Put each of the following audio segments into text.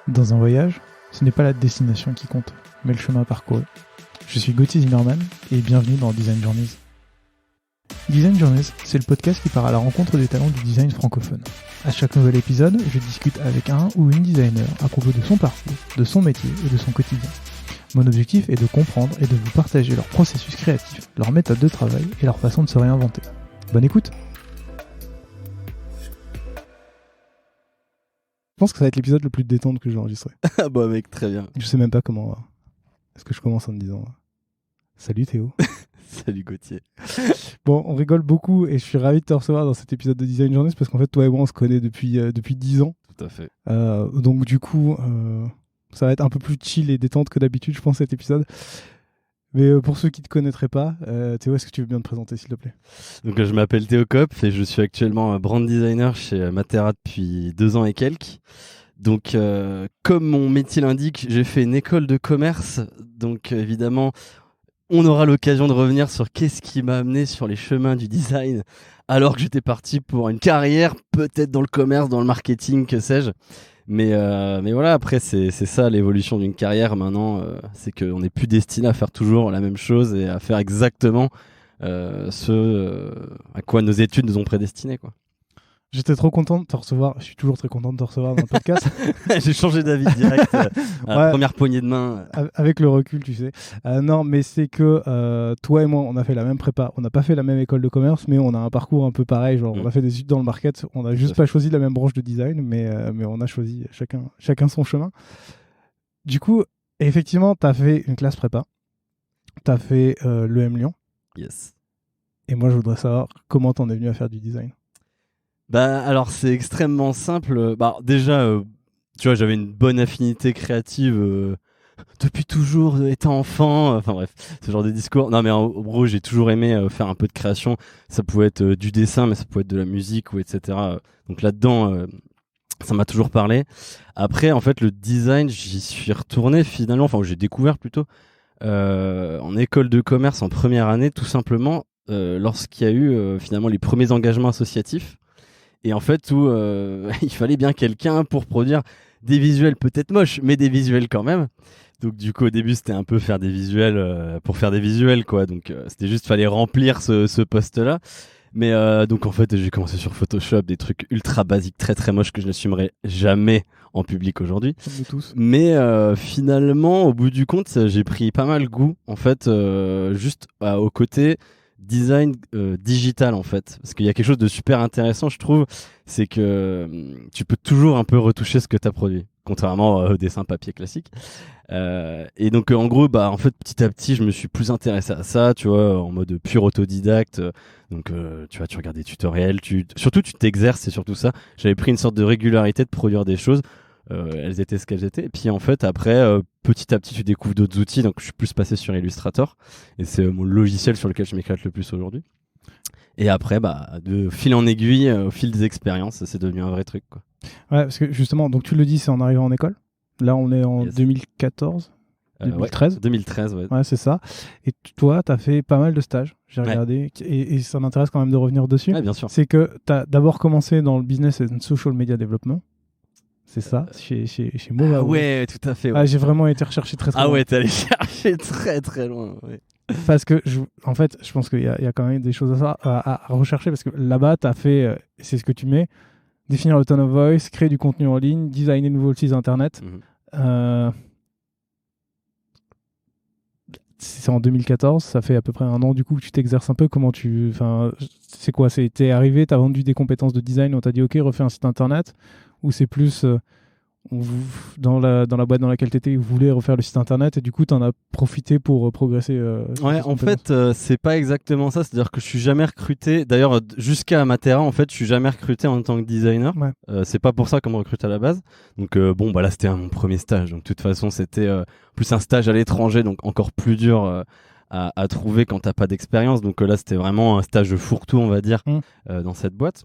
Dans un voyage, ce n'est pas la destination qui compte, mais le chemin parcouru. Je suis Gauthier Zimmerman et bienvenue dans Design Journeys. Design Journeys, c'est le podcast qui part à la rencontre des talents du design francophone. À chaque nouvel épisode, je discute avec un ou une designer à propos de son parcours, de son métier et de son quotidien. Mon objectif est de comprendre et de vous partager leur processus créatif, leur méthode de travail et leur façon de se réinventer. Bonne écoute! Je pense que ça va être l'épisode le plus détente que j'ai enregistré. Ah bah mec, très bien. Je sais même pas comment... Est-ce que je commence en me disant... Salut Théo. Salut Gauthier. Bon, on rigole beaucoup et je suis ravi de te recevoir dans cet épisode de Design Journeys parce qu'en fait, toi et moi, on se connaît depuis 10 ans. Tout à fait. Donc du coup, ça va être un peu plus chill et détente que d'habitude, je pense, cet épisode. Mais pour ceux qui ne te connaîtraient pas, Théo, est-ce que tu veux bien te présenter, s'il te plaît ? Donc je m'appelle Théo Kopf et je suis actuellement brand designer chez Matera depuis 2 ans et quelques. Donc comme mon métier l'indique, j'ai fait une école de commerce. Donc évidemment, on aura l'occasion de revenir sur qu'est-ce qui m'a amené sur les chemins du design alors que j'étais parti pour une carrière peut-être dans le commerce, dans le marketing, que sais-je. Mais voilà, après c'est ça l'évolution d'une carrière maintenant, c'est qu'on n'est plus destiné à faire toujours la même chose et à faire exactement ce à quoi nos études nous ont prédestinés, quoi. J'étais trop content de te recevoir, je suis toujours très content de te recevoir dans le podcast. J'ai changé d'avis direct à la première poignée de main. Avec le recul, tu sais. Non, mais c'est que toi et moi, on a fait la même prépa. On n'a pas fait la même école de commerce, mais on a un parcours un peu pareil. Genre, on a fait des études dans le market. On n'a juste pas choisi la même branche de design, mais on a choisi chacun son chemin. Du coup, effectivement, tu as fait une classe prépa. Tu as fait l'EM Lyon. Yes. Et moi, je voudrais savoir comment tu en es venu à faire du design. Bah, alors, c'est extrêmement simple. Bah, déjà, tu vois, j'avais une bonne affinité créative depuis toujours, étant enfant. Enfin bref, ce genre de discours. Non, mais en gros, j'ai toujours aimé faire un peu de création. Ça pouvait être du dessin, mais ça pouvait être de la musique ou etc. Donc là-dedans, ça m'a toujours parlé. Après, en fait, le design, j'y suis retourné finalement, enfin, j'ai découvert plutôt en école de commerce en première année, tout simplement, lorsqu'il y a eu finalement les premiers engagements associatifs. Et en fait, où il fallait bien quelqu'un pour produire des visuels peut-être moches, mais des visuels quand même. Donc du coup, au début, c'était un peu faire des visuels pour faire des visuels, quoi. Donc c'était juste, fallait remplir ce poste-là. Mais donc en fait, j'ai commencé sur Photoshop, des trucs ultra basiques, très très moches que je n'assumerai jamais en public aujourd'hui. Comme nous tous. Mais finalement, au bout du compte, j'ai pris pas mal goût, en fait, juste au côté design digital, en fait. Parce qu'il y a quelque chose de super intéressant, je trouve, c'est que tu peux toujours un peu retoucher ce que tu as produit, contrairement au dessin papier classique. Et donc en gros, bah en fait, petit à petit, je me suis plus intéressé à ça, tu vois, en mode pur autodidacte. Donc tu vois, tu regardes des tutoriels, surtout tu t'exerces, c'est surtout ça. J'avais pris une sorte de régularité de produire des choses. Elles étaient ce qu'elles étaient. Et puis en fait, après, petit à petit, tu découvres d'autres outils. Donc je suis plus passé sur Illustrator. Et c'est mon logiciel sur lequel je m'éclate le plus aujourd'hui. Et après, bah, de fil en aiguille, au fil des expériences, c'est devenu un vrai truc, quoi. Ouais, parce que justement, donc tu le dis, c'est en arrivant en école. Là, on est en 2014, 2013. Ouais, 2013, ouais. Ouais, c'est ça. Et toi, tu as fait pas mal de stages, j'ai regardé, et ça m'intéresse quand même de revenir dessus. Ouais, bien sûr. C'est que tu as d'abord commencé dans le business and social media development. C'est ça, chez Mova. Ah ouais, tout à fait. Ouais. Ah, j'ai vraiment été recherché très très loin. Ah ouais, t'es allé chercher très très loin. Ouais. Parce que, en fait, je pense qu'il y a quand même des choses à rechercher, parce que là-bas, tu as fait, c'est ce que tu mets, définir le tone of voice, créer du contenu en ligne, designer de nouveaux sites internet. C'est en 2014, ça fait à peu près un an du coup que tu t'exerces un peu. Comment c'est quoi ? T'es arrivé, t'as vendu des compétences de design, on t'a dit ok, refais un site internet, ou c'est plus dans la boîte dans laquelle t'étais, vous voulez refaire le site internet et du coup t'en as profité pour progresser Ouais, en fait, c'est pas exactement ça. C'est-à-dire que je suis jamais recruté. D'ailleurs, jusqu'à Matera, en fait, je suis jamais recruté en tant que designer. Ouais. C'est pas pour ça qu'on me recrute à la base. Donc bon, bah là, c'était mon premier stage. Donc de toute façon, c'était plus un stage à l'étranger, donc encore plus dur à trouver quand t'as pas d'expérience. Donc là, c'était vraiment un stage de fourre-tout, on va dire, dans cette boîte.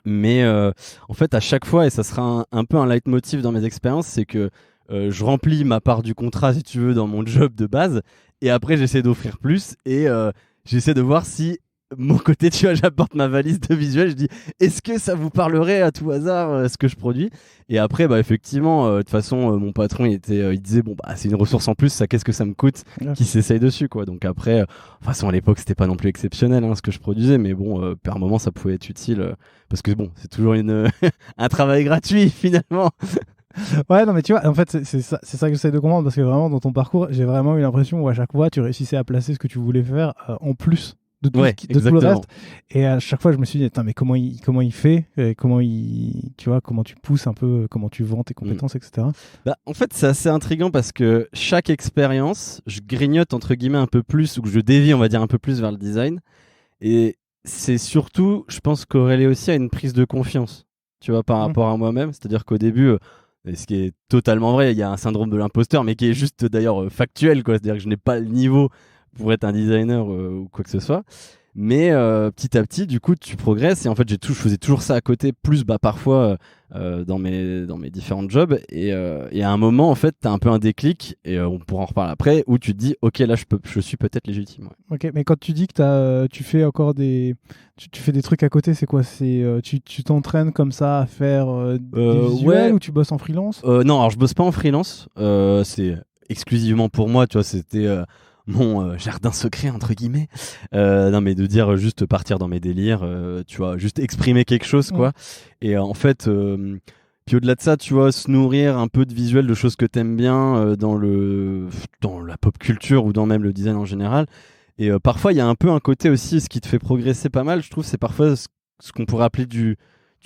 Mais en fait, à chaque fois, et ça sera un peu un leitmotiv dans mes expériences, c'est que je remplis ma part du contrat, si tu veux, dans mon job de base, et après, j'essaie d'offrir plus, et j'essaie de voir si mon côté, tu vois, j'apporte ma valise de visuel, je dis est-ce que ça vous parlerait à tout hasard ce que je produis? Et après, bah, effectivement, de toute façon, mon patron, il disait bon, bah, c'est une ressource en plus, ça, qu'est-ce que ça me coûte qui s'essaye dessus, quoi. Donc après, de toute façon, à l'époque, c'était pas non plus exceptionnel ce que je produisais, mais bon, par moment, ça pouvait être utile parce que bon, c'est toujours un travail gratuit finalement. Ouais, non, mais tu vois, en fait, c'est ça que j'essaie de comprendre parce que vraiment, dans ton parcours, j'ai vraiment eu l'impression où à chaque fois, tu réussissais à placer ce que tu voulais faire en plus de tout, de tout le reste. Et à chaque fois, je me suis dit, attends, mais comment il fait, tu vois, comment tu pousses un peu, comment tu vends tes compétences, etc. Bah, en fait, c'est assez intriguant parce que chaque expérience, je grignote entre guillemets un peu plus ou que je dévie, on va dire, un peu plus vers le design. Et c'est surtout, je pense, corrélé aussi à une prise de confiance, tu vois, par rapport à moi-même. C'est-à-dire qu'au début, ce qui est totalement vrai, il y a un syndrome de l'imposteur, mais qui est juste d'ailleurs factuel, quoi. C'est-à-dire que je n'ai pas le niveau pour être un designer ou quoi que ce soit. Mais petit à petit, du coup, tu progresses. Et en fait, je faisais toujours ça à côté, plus parfois dans mes différents jobs. Et à un moment, en fait, tu as un peu un déclic, et on pourra en reparler après, où tu te dis, ok, là, je suis peut-être légitime. Ouais. Ok, mais quand tu dis que tu fais encore tu fais des trucs à côté, c'est quoi? Tu t'entraînes comme ça à faire des visuels ou tu bosses en freelance? Non, alors je bosse pas en freelance. C'est exclusivement pour moi, tu vois, c'était mon jardin secret entre guillemets. Non, mais de dire juste partir dans mes délires, tu vois, juste exprimer quelque chose, quoi. Et en fait, puis au-delà de ça, tu vois, se nourrir un peu de visuels, de choses que t'aimes bien dans la pop culture ou dans même le design en général. Et parfois, il y a un peu un côté aussi, ce qui te fait progresser pas mal, je trouve, c'est parfois ce qu'on pourrait appeler du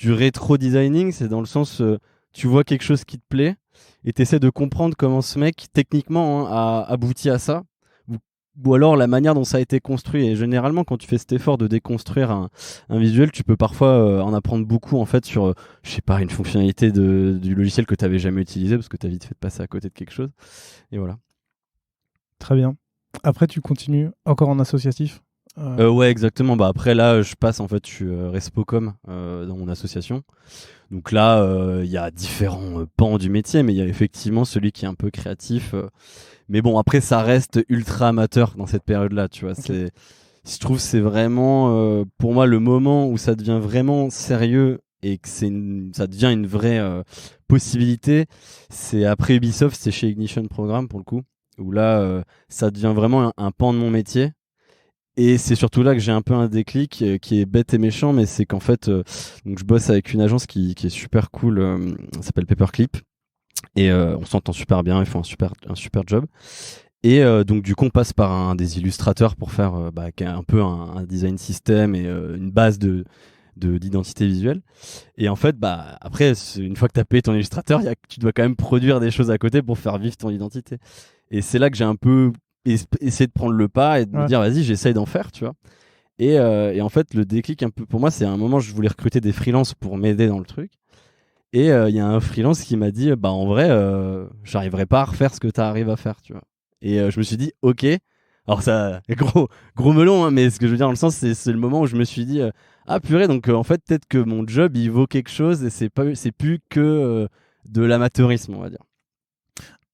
rétro designing. C'est dans le sens, tu vois quelque chose qui te plaît et t'essaies de comprendre comment ce mec, techniquement, a abouti à ça. Ou alors la manière dont ça a été construit. Et généralement, quand tu fais cet effort de déconstruire un visuel, tu peux parfois en apprendre beaucoup en fait sur, je sais pas, une fonctionnalité du logiciel que tu n'avais jamais utilisé parce que tu as vite fait de passer à côté de quelque chose. Et voilà. Très bien. Après, tu continues encore en associatif? Ouais, exactement. Bah, après, là, je suis Respocom dans mon association. Donc là, il y a différents pans du métier, mais il y a effectivement celui qui est un peu créatif. Mais bon, après, ça reste ultra amateur dans cette période-là, tu vois. Okay. Je trouve que c'est vraiment, pour moi, le moment où ça devient vraiment sérieux et que ça devient une vraie possibilité. C'est après Ubisoft, c'est chez Ignition Programme, pour le coup, où là, ça devient vraiment un pan de mon métier. Et c'est surtout là que j'ai un peu un déclic qui est bête et méchant, mais c'est qu'en fait, donc je bosse avec une agence qui est super cool, ça s'appelle Paperclip, et on s'entend super bien, ils font un super job. Et donc du coup, on passe par des illustrateurs pour faire un peu un design system et une base d'identité visuelle. Et en fait, après, une fois que tu as payé ton illustrateur, tu dois quand même produire des choses à côté pour faire vivre ton identité. Et c'est là que j'ai un peu essayer de prendre le pas et de me dire vas-y, j'essaye d'en faire, tu vois. Et en fait, le déclic un peu pour moi, c'est à un moment je voulais recruter des freelances pour m'aider dans le truc. Et il y a un freelance qui m'a dit en vrai, j'arriverai pas à refaire ce que tu arrives à faire, tu vois. Et je me suis dit ok. Alors ça, gros melon, mais ce que je veux dire dans le sens, c'est le moment où je me suis dit ah purée, donc en fait peut-être que mon job il vaut quelque chose et c'est plus que de l'amateurisme, on va dire.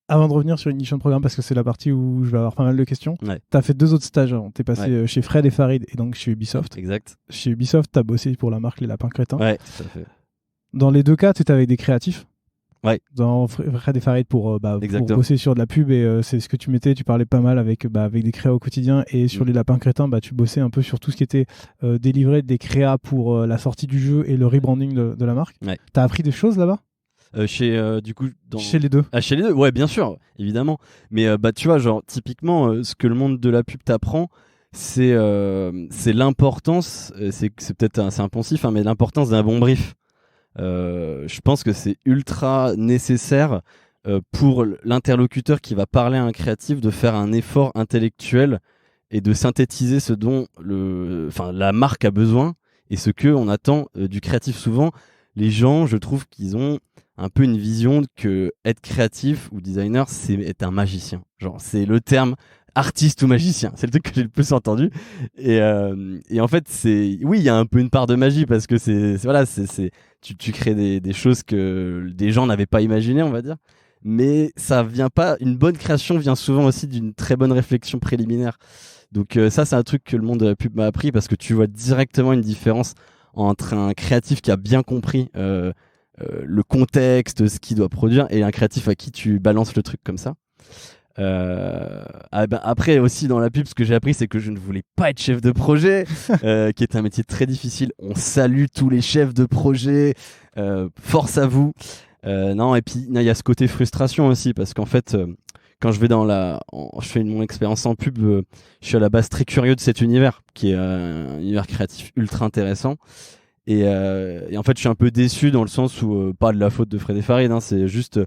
Avant de revenir sur Ignition Programme, parce que c'est la partie où je vais avoir pas mal de questions, tu as fait 2 autres stages. Tu es passé chez Fred et Farid et donc chez Ubisoft. Exact. Chez Ubisoft, tu as bossé pour la marque Les Lapins Crétins. Ouais, tout à fait. Dans les 2 cas, tu étais avec des créatifs. Ouais. Dans Fred et Farid pour bosser sur de la pub et c'est ce que tu mettais, tu parlais pas mal avec des créas au quotidien et sur Les Lapins Crétins, tu bossais un peu sur tout ce qui était délivré des créas pour la sortie du jeu et le rebranding de la marque. Ouais. Tu as appris des choses là-bas? Chez les deux. Chez les deux, ouais, bien sûr, évidemment. Mais tu vois, genre typiquement, ce que le monde de la pub t'apprend, c'est l'importance. C'est peut-être assez impensif, mais l'importance d'un bon brief. Je pense que c'est ultra nécessaire pour l'interlocuteur qui va parler à un créatif de faire un effort intellectuel et de synthétiser ce dont la marque a besoin et ce que on attend du créatif. Souvent, les gens, je trouve qu'ils ont un peu une vision que être créatif ou designer, c'est être un magicien. Genre, c'est le terme artiste ou magicien. C'est le truc que j'ai le plus entendu. Et en fait, oui, il y a un peu une part de magie parce que tu crées des choses que des gens n'avaient pas imaginées, on va dire. Mais ça vient pas. Une bonne création vient souvent aussi d'une très bonne réflexion préliminaire. Donc ça, c'est un truc que le monde de la pub m'a appris parce que tu vois directement une différence entre un créatif qui a bien compris le contexte, ce qu'il doit produire, et un créatif à qui tu balances le truc comme ça. Après aussi dans la pub, ce que j'ai appris, c'est que je ne voulais pas être chef de projet, qui est un métier très difficile. On salue tous les chefs de projet, force à vous. Non, et puis il y a ce côté frustration aussi, parce qu'en fait, quand je vais je fais mon expérience en pub, je suis à la base très curieux de cet univers, qui est un univers créatif ultra intéressant. Et en fait, je suis un peu déçu dans le sens où, pas de la faute de Fred et Farid, hein, c'est juste,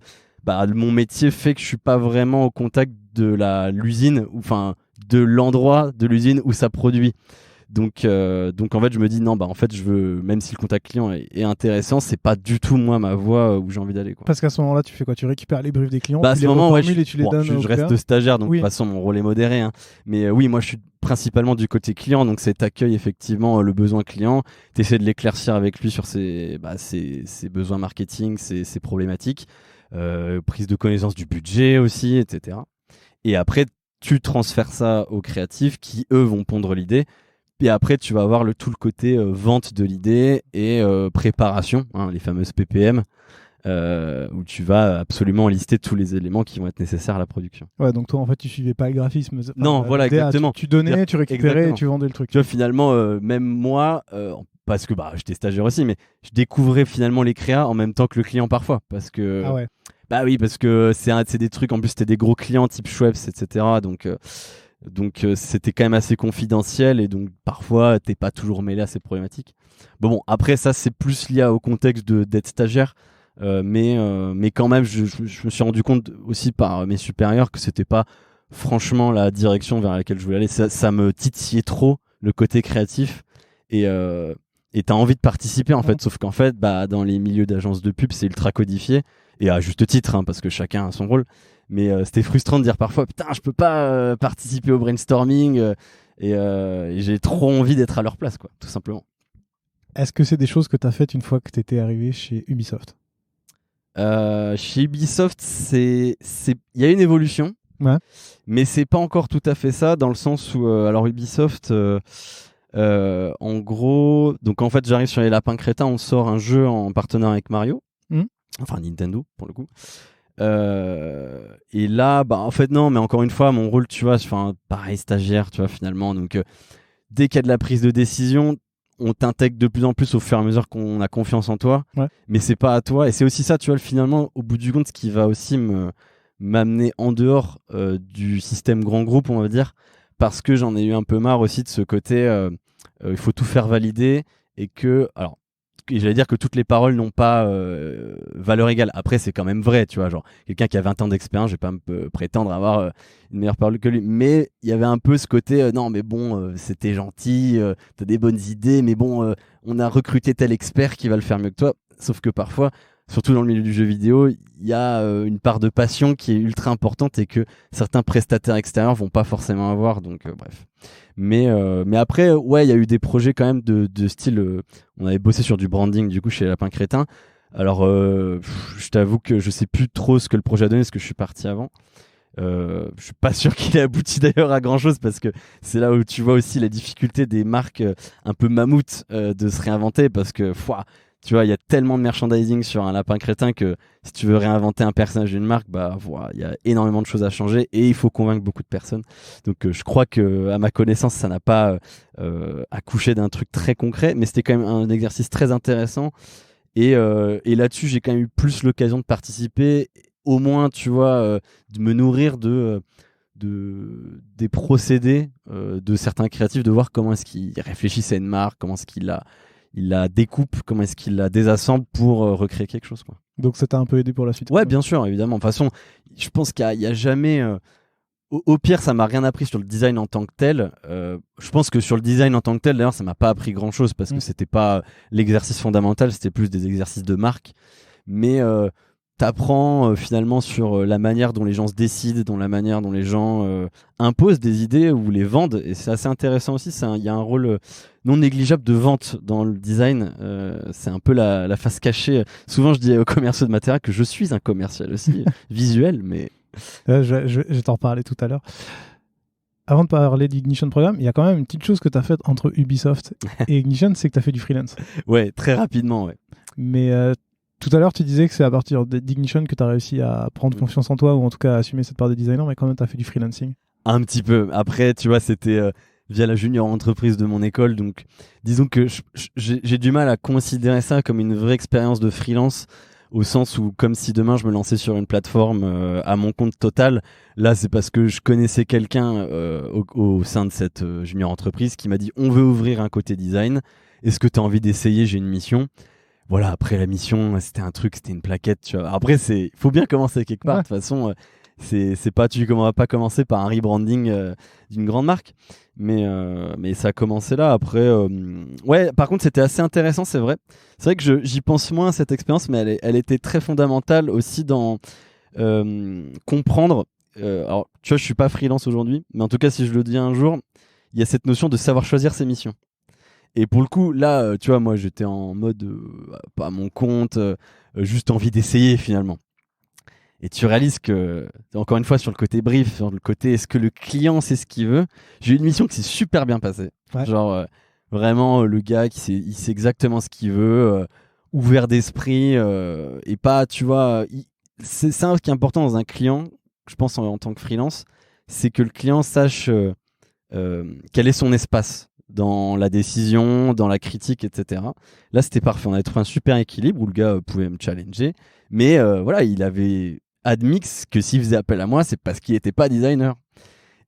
mon métier fait que je suis pas vraiment au contact de l'usine, enfin de l'endroit de l'usine où ça produit. Donc en fait, je me dis non, en fait, je veux, même si le contact client est intéressant, c'est pas du tout moi ma voie où j'ai envie d'aller, quoi. Parce qu'à ce moment-là, tu fais quoi? Tu récupères les briefs des clients, à tu ce les moment, reformules et tu les donnes je reste stagiaire, donc oui. de toute façon, mon rôle est modéré, hein. Mais oui, moi, je suis principalement du côté client, donc c'est t'accueilles effectivement le besoin client, t'essaies de l'éclaircir avec lui sur ses besoins marketing, ses problématiques, prise de connaissance du budget aussi, etc. Et après, tu transfères ça aux créatifs qui, eux, vont pondre l'idée. Et après, tu vas avoir tout le côté vente de l'idée et préparation, hein, les fameuses PPM, où tu vas absolument lister tous les éléments qui vont être nécessaires à la production. Ouais, donc toi, en fait, tu suivais pas le graphisme. Non, voilà, exactement. Tu donnais, tu récupérais exactement. et tu vendais le truc. Tu vois, finalement, même moi, parce que j'étais stagiaire aussi, mais je découvrais finalement les créas en même temps que le client parfois. Parce que, ah ouais. Bah oui, parce que c'est des trucs, en plus, c'était des gros clients type Schweppes, etc. Donc c'était quand même assez confidentiel et donc parfois t'es pas toujours mêlé à ces problématiques. Bon, après ça c'est plus lié au contexte d'être stagiaire, mais quand même je me suis rendu compte aussi par mes supérieurs que c'était pas franchement la direction vers laquelle je voulais aller. Ça me titillait trop le côté créatif et t'as envie de participer en fait, sauf qu'en fait dans les milieux d'agences de pub c'est ultra codifié et à juste titre, hein, parce que chacun a son rôle. Mais c'était frustrant de dire parfois putain je peux pas participer au brainstorming et j'ai trop envie d'être à leur place, quoi, tout simplement. Est-ce que c'est des choses que tu as faites une fois que tu étais arrivé chez Ubisoft? Chez Ubisoft il y a une évolution, ouais. Mais c'est pas encore tout à fait ça, dans le sens où alors Ubisoft en gros, donc en fait j'arrive sur les Lapins Crétins, on sort un jeu en partenariat avec Mario, enfin Nintendo pour le coup. Et là, en fait non, mais encore une fois, mon rôle, tu vois, pareil stagiaire, tu vois, finalement. Donc dès qu'il y a de la prise de décision, on t'intègre de plus en plus au fur et à mesure qu'on a confiance en toi. Ouais. Mais c'est pas à toi. Et c'est aussi ça, tu vois, finalement, au bout du compte, ce qui va aussi m'amener en dehors du système grand groupe, on va dire, parce que j'en ai eu un peu marre aussi de ce côté, il faut tout faire valider et que, alors. Et j'allais dire que toutes les paroles n'ont pas valeur égale. Après, c'est quand même vrai, tu vois. Genre, quelqu'un qui a 20 ans d'expérience, je vais pas me prétendre avoir une meilleure parole que lui. Mais il y avait un peu ce côté, non, mais bon, c'était gentil, t'as des bonnes idées, mais bon, on a recruté tel expert qui va le faire mieux que toi. Sauf que parfois, surtout dans le milieu du jeu vidéo, il y a une part de passion qui est ultra importante et que certains prestataires extérieurs vont pas forcément avoir. Donc, bref. Mais après, ouais, il y a eu des projets quand même de style. On avait bossé sur du branding du coup chez Lapin Crétin. Alors, je t'avoue que je sais plus trop ce que le projet a donné parce que je suis parti avant. Je suis pas sûr qu'il ait abouti d'ailleurs à grand chose parce que c'est là où tu vois aussi la difficulté des marques un peu mammouths de se réinventer parce que tu vois, il y a tellement de merchandising sur un Lapin Crétin que si tu veux réinventer un personnage d'une marque, il y a énormément de choses à changer et il faut convaincre beaucoup de personnes. Donc je crois que à ma connaissance, ça n'a pas accouché d'un truc très concret, mais c'était quand même un exercice très intéressant. Et là-dessus, j'ai quand même eu plus l'occasion de participer, au moins, tu vois, de me nourrir des procédés de certains créatifs, de voir comment est-ce qu'ils réfléchissent à une marque, comment est-ce qu'il la découpe, comment est-ce qu'il la désassemble pour recréer quelque chose, quoi. Donc ça t'a un peu aidé pour la suite? Ouais, bien sûr, évidemment. De toute façon, je pense qu'il y a jamais... Au pire, ça m'a rien appris sur le design en tant que tel. Je pense que sur le design en tant que tel, d'ailleurs, ça m'a pas appris grand-chose parce que c'était pas l'exercice fondamental, c'était plus des exercices de marque. Mais t'apprends finalement sur la manière dont les gens se décident, dont la manière dont les gens imposent des idées ou les vendent. Et c'est assez intéressant aussi. Il y a un rôle non négligeable de vente dans le design. C'est un peu la face cachée. Souvent, je dis aux commerciaux de matériel que je suis un commercial aussi, visuel, mais... Je vais t'en reparler tout à l'heure. avant de parler d'Ignition Programme, il y a quand même une petite chose que tu as faite entre Ubisoft et Ignition, c'est que tu as fait du freelance. Ouais, très rapidement, ouais. Mais tout à l'heure, tu disais que c'est à partir d'Ignition que tu as réussi à prendre confiance en toi, ou en tout cas à assumer cette part de designer, mais quand même, tu as fait du freelancing. Un petit peu. Après, tu vois, c'était via la junior entreprise de mon école. Donc, disons que j'ai du mal à considérer ça comme une vraie expérience de freelance, au sens où, comme si demain je me lançais sur une plateforme à mon compte total. Là, c'est parce que je connaissais quelqu'un au sein de cette junior entreprise qui m'a dit on veut ouvrir un côté design. Est-ce que tu as envie d'essayer? J'ai une mission. Voilà, après la mission, c'était une plaquette. Tu vois. Après, faut bien commencer quelque part. De toute façon, c'est pas, tu vas pas commencer par un rebranding d'une grande marque. Mais ça a commencé là. Après, ouais, par contre, c'était assez intéressant, c'est vrai. C'est vrai que j'y pense moins à cette expérience, mais elle était très fondamentale aussi dans comprendre. Alors, tu vois, je suis pas freelance aujourd'hui, mais en tout cas, si je le dis un jour, il y a cette notion de savoir choisir ses missions. Et pour le coup, là, tu vois, moi, j'étais en mode pas à mon compte, juste envie d'essayer finalement. Et tu réalises que, encore une fois, sur le côté brief, sur le côté est-ce que le client sait ce qu'il veut, j'ai eu une mission qui s'est super bien passée. Ouais. Genre, vraiment, le gars, il sait exactement ce qu'il veut, ouvert d'esprit, et pas, tu vois, c'est ça qui est important dans un client, je pense en tant que freelance, c'est que le client sache quel est son espace dans la décision, dans la critique, etc. Là, c'était parfait. On avait trouvé un super équilibre où le gars pouvait me challenger. Mais voilà, il avait admis que s'il faisait appel à moi, c'est parce qu'il n'était pas designer.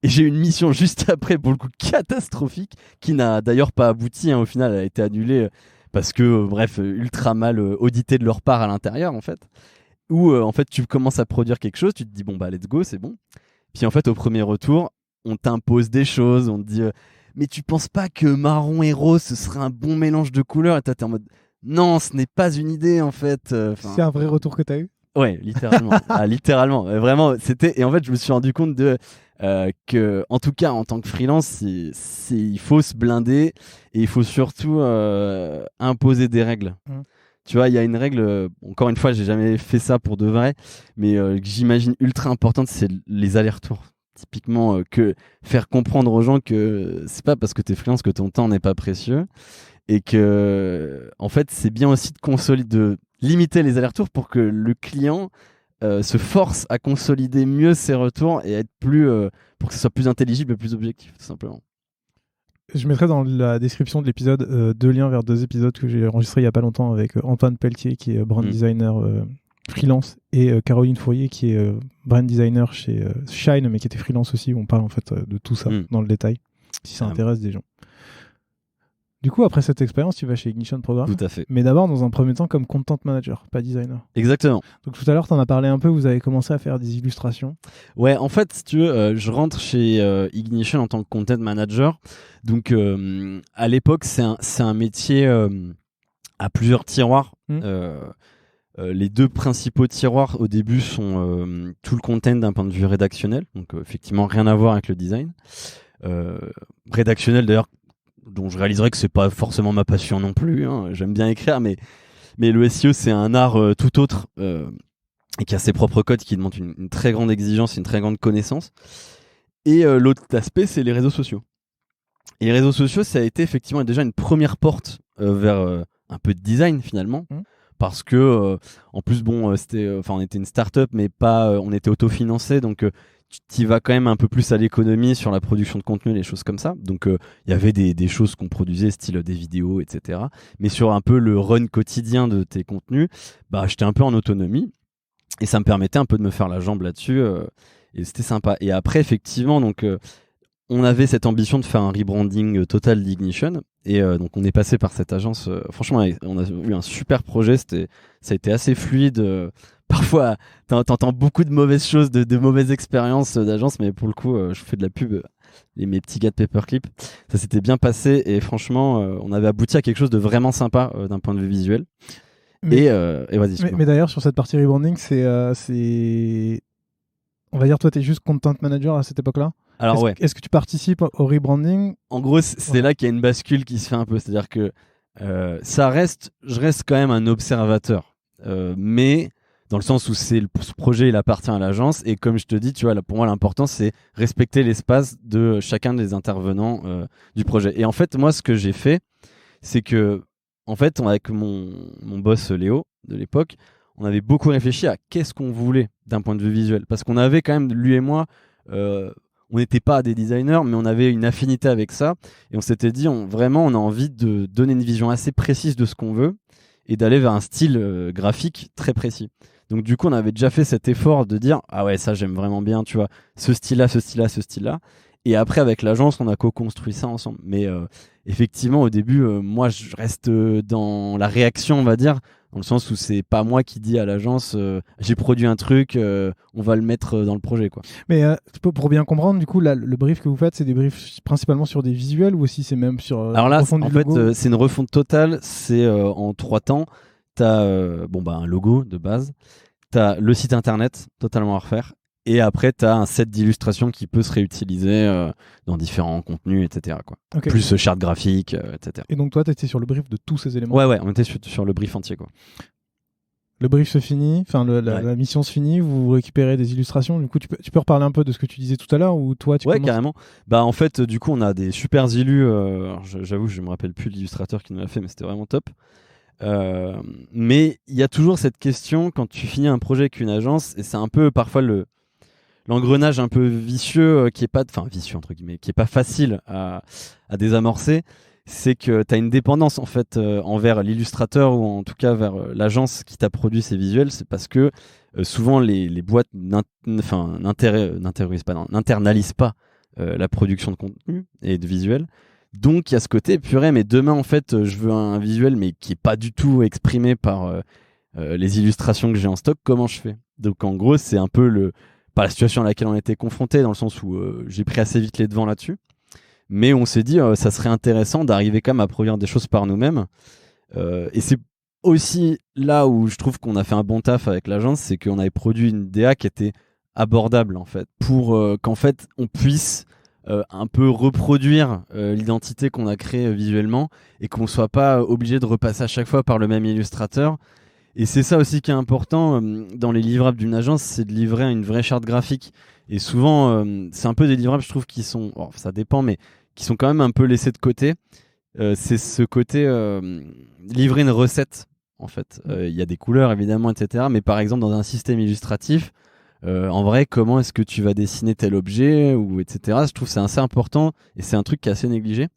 Et j'ai eu une mission juste après, pour le coup, catastrophique, qui n'a d'ailleurs pas abouti. Au final, elle a été annulée parce que, bref, ultra mal audité de leur part à l'intérieur, en fait. Où, en fait, tu commences à produire quelque chose, tu te dis, bon, bah, let's go, c'est bon. Puis, en fait, au premier retour, on t'impose des choses, on te dit mais tu penses pas que marron et rose ce serait un bon mélange de couleurs? Et toi t'es en mode non, ce n'est pas une idée en fait. C'est un vrai retour que tu as eu? Ouais, littéralement. Littéralement. Vraiment, c'était. Et en fait, je me suis rendu compte que, en tout cas, en tant que freelance, il faut se blinder et il faut surtout imposer des règles. Tu vois, il y a une règle, encore une fois, j'ai jamais fait ça pour de vrai, mais que j'imagine ultra importante, c'est les allers-retours. Typiquement, que faire comprendre aux gens que c'est pas parce que t'es freelance que ton temps n'est pas précieux et que, en fait, c'est bien aussi de limiter les allers-retours pour que le client se force à consolider mieux ses retours et être pour que ce soit plus intelligible et plus objectif, tout simplement. Je mettrai dans la description de l'épisode 2 liens vers 2 épisodes que j'ai enregistrés il n'y a pas longtemps avec Antoine Pelletier qui est brand designer freelance et Caroline Fourier qui est brand designer chez Shine mais qui était freelance aussi, où on parle en fait de tout ça dans le détail si ça intéresse des gens. Du coup, après cette expérience, tu vas chez Ignition Programme. Tout à fait. Mais d'abord, dans un premier temps, comme content manager, pas designer. Exactement. Donc tout à l'heure, tu en as parlé un peu, vous avez commencé à faire des illustrations. Ouais, en fait, si tu veux, je rentre chez Ignition en tant que content manager. Donc, à l'époque, c'est un métier à plusieurs tiroirs. Les deux principaux tiroirs au début sont tout le content d'un point de vue rédactionnel. Donc, effectivement, rien à voir avec le design. Rédactionnel, d'ailleurs, dont je réaliserai que c'est pas forcément ma passion non plus. J'aime bien écrire, mais le SEO, c'est un art tout autre et qui a ses propres codes, qui demandent une très grande exigence, une très grande connaissance. Et l'autre aspect, c'est les réseaux sociaux. Et les réseaux sociaux, ça a été effectivement déjà une première porte vers un peu de design finalement. Parce que, en plus, bon, on était une start-up, mais on était autofinancé, donc tu y vas quand même un peu plus à l'économie sur la production de contenu, les choses comme ça. Donc, il y avait des choses qu'on produisait, style des vidéos, etc. Mais sur un peu le run quotidien de tes contenus, bah, j'étais un peu en autonomie et ça me permettait un peu de me faire la jambe là-dessus et c'était sympa. Et après, effectivement, donc, on avait cette ambition de faire un rebranding total d'Ignition. Et donc on est passé par cette agence. Franchement, on a eu un super projet. Ça a été assez fluide. Parfois, t'entends beaucoup de mauvaises choses, de mauvaises expériences d'agence, mais pour le coup, je fais de la pub. Mes petits gars de Paperclip, ça s'était bien passé. Et franchement, on avait abouti à quelque chose de vraiment sympa d'un point de vue visuel. Et vas-y. Mais d'ailleurs, sur cette partie rebranding, c'est on va dire, toi, t'es juste content manager à cette époque-là. Alors est-ce que tu participes au rebranding? En gros, c'est là qu'il y a une bascule qui se fait un peu. C'est-à-dire que je reste quand même un observateur. Mais dans le sens où ce projet il appartient à l'agence, et comme je te dis, tu vois, là, pour moi l'important c'est respecter l'espace de chacun des intervenants du projet. Et en fait, moi ce que j'ai fait, c'est que en fait, avec mon boss Léo de l'époque, on avait beaucoup réfléchi à qu'est-ce qu'on voulait d'un point de vue visuel, parce qu'on avait quand même, lui et moi, on n'était pas des designers, mais on avait une affinité avec ça, et on s'était dit, vraiment, on a envie de donner une vision assez précise de ce qu'on veut, et d'aller vers un style graphique très précis. Donc du coup, on avait déjà fait cet effort de dire, ah ouais, ça j'aime vraiment bien, tu vois, ce style-là, ce style-là, ce style-là. Et après, avec l'agence, on a co-construit ça ensemble. Mais effectivement, au début, moi, je reste dans la réaction, on va dire, dans le sens où c'est pas moi qui dis à l'agence, j'ai produit un truc, on va le mettre dans le projet, quoi. Mais pour bien comprendre, du coup, là, le brief que vous faites, c'est des briefs principalement sur des visuels ou aussi c'est même sur Alors là, refonte en du fait, logo c'est une refonte totale. C'est en 3 temps. T'as un logo de base. T'as le site internet totalement à refaire. Et après, t'as un set d'illustrations qui peut se réutiliser dans différents contenus, etc., quoi. Ok. Plus charte graphique, etc. Et donc toi, tu étais sur le brief de tous ces éléments. Ouais, on était sur le brief entier, quoi. Le brief se finit, enfin Ouais. la mission se finit, vous récupérez des illustrations. Du coup, tu peux reparler un peu de ce que tu disais tout à l'heure ou toi tu Ouais, commences... carrément. Bah en fait, du coup, on a des super illus. Alors, j'avoue, je me rappelle plus l'illustrateur qui nous l'a fait, mais c'était vraiment top. Mais il y a toujours cette question quand tu finis un projet avec une agence, et c'est un peu parfois l'engrenage un peu vicieux qui est pas, enfin vicieux entre guillemets, qui est pas facile à désamorcer. C'est que tu as une dépendance en fait envers l'illustrateur, ou en tout cas vers l'agence qui t'a produit ces visuels. C'est parce que souvent les boîtes n'internalisent pas la production de contenu et de visuels. Donc il y a ce côté purée, mais demain en fait je veux un visuel mais qui est pas du tout exprimé par les illustrations que j'ai en stock. Comment je fais? Donc en gros c'est un peu pas la situation à laquelle on a été confronté, dans le sens où j'ai pris assez vite les devants là-dessus. Mais on s'est dit, ça serait intéressant d'arriver quand même à produire des choses par nous-mêmes. Et c'est aussi là où je trouve qu'on a fait un bon taf avec l'agence, c'est qu'on avait produit une DA qui était abordable en fait, pour qu'en fait on puisse un peu reproduire l'identité qu'on a créée visuellement, et qu'on soit pas obligé de repasser à chaque fois par le même illustrateur. Et c'est ça aussi qui est important dans les livrables d'une agence, c'est de livrer une vraie charte graphique. Et souvent, c'est un peu des livrables, je trouve, qui sont, ça dépend, mais qui sont quand même un peu laissés de côté. C'est ce côté livrer une recette, en fait. Il y a des couleurs, évidemment, etc. Mais par exemple, dans un système illustratif, en vrai, comment est-ce que tu vas dessiner tel objet, ou etc. Je trouve que c'est assez important, et c'est un truc qui est assez négligé.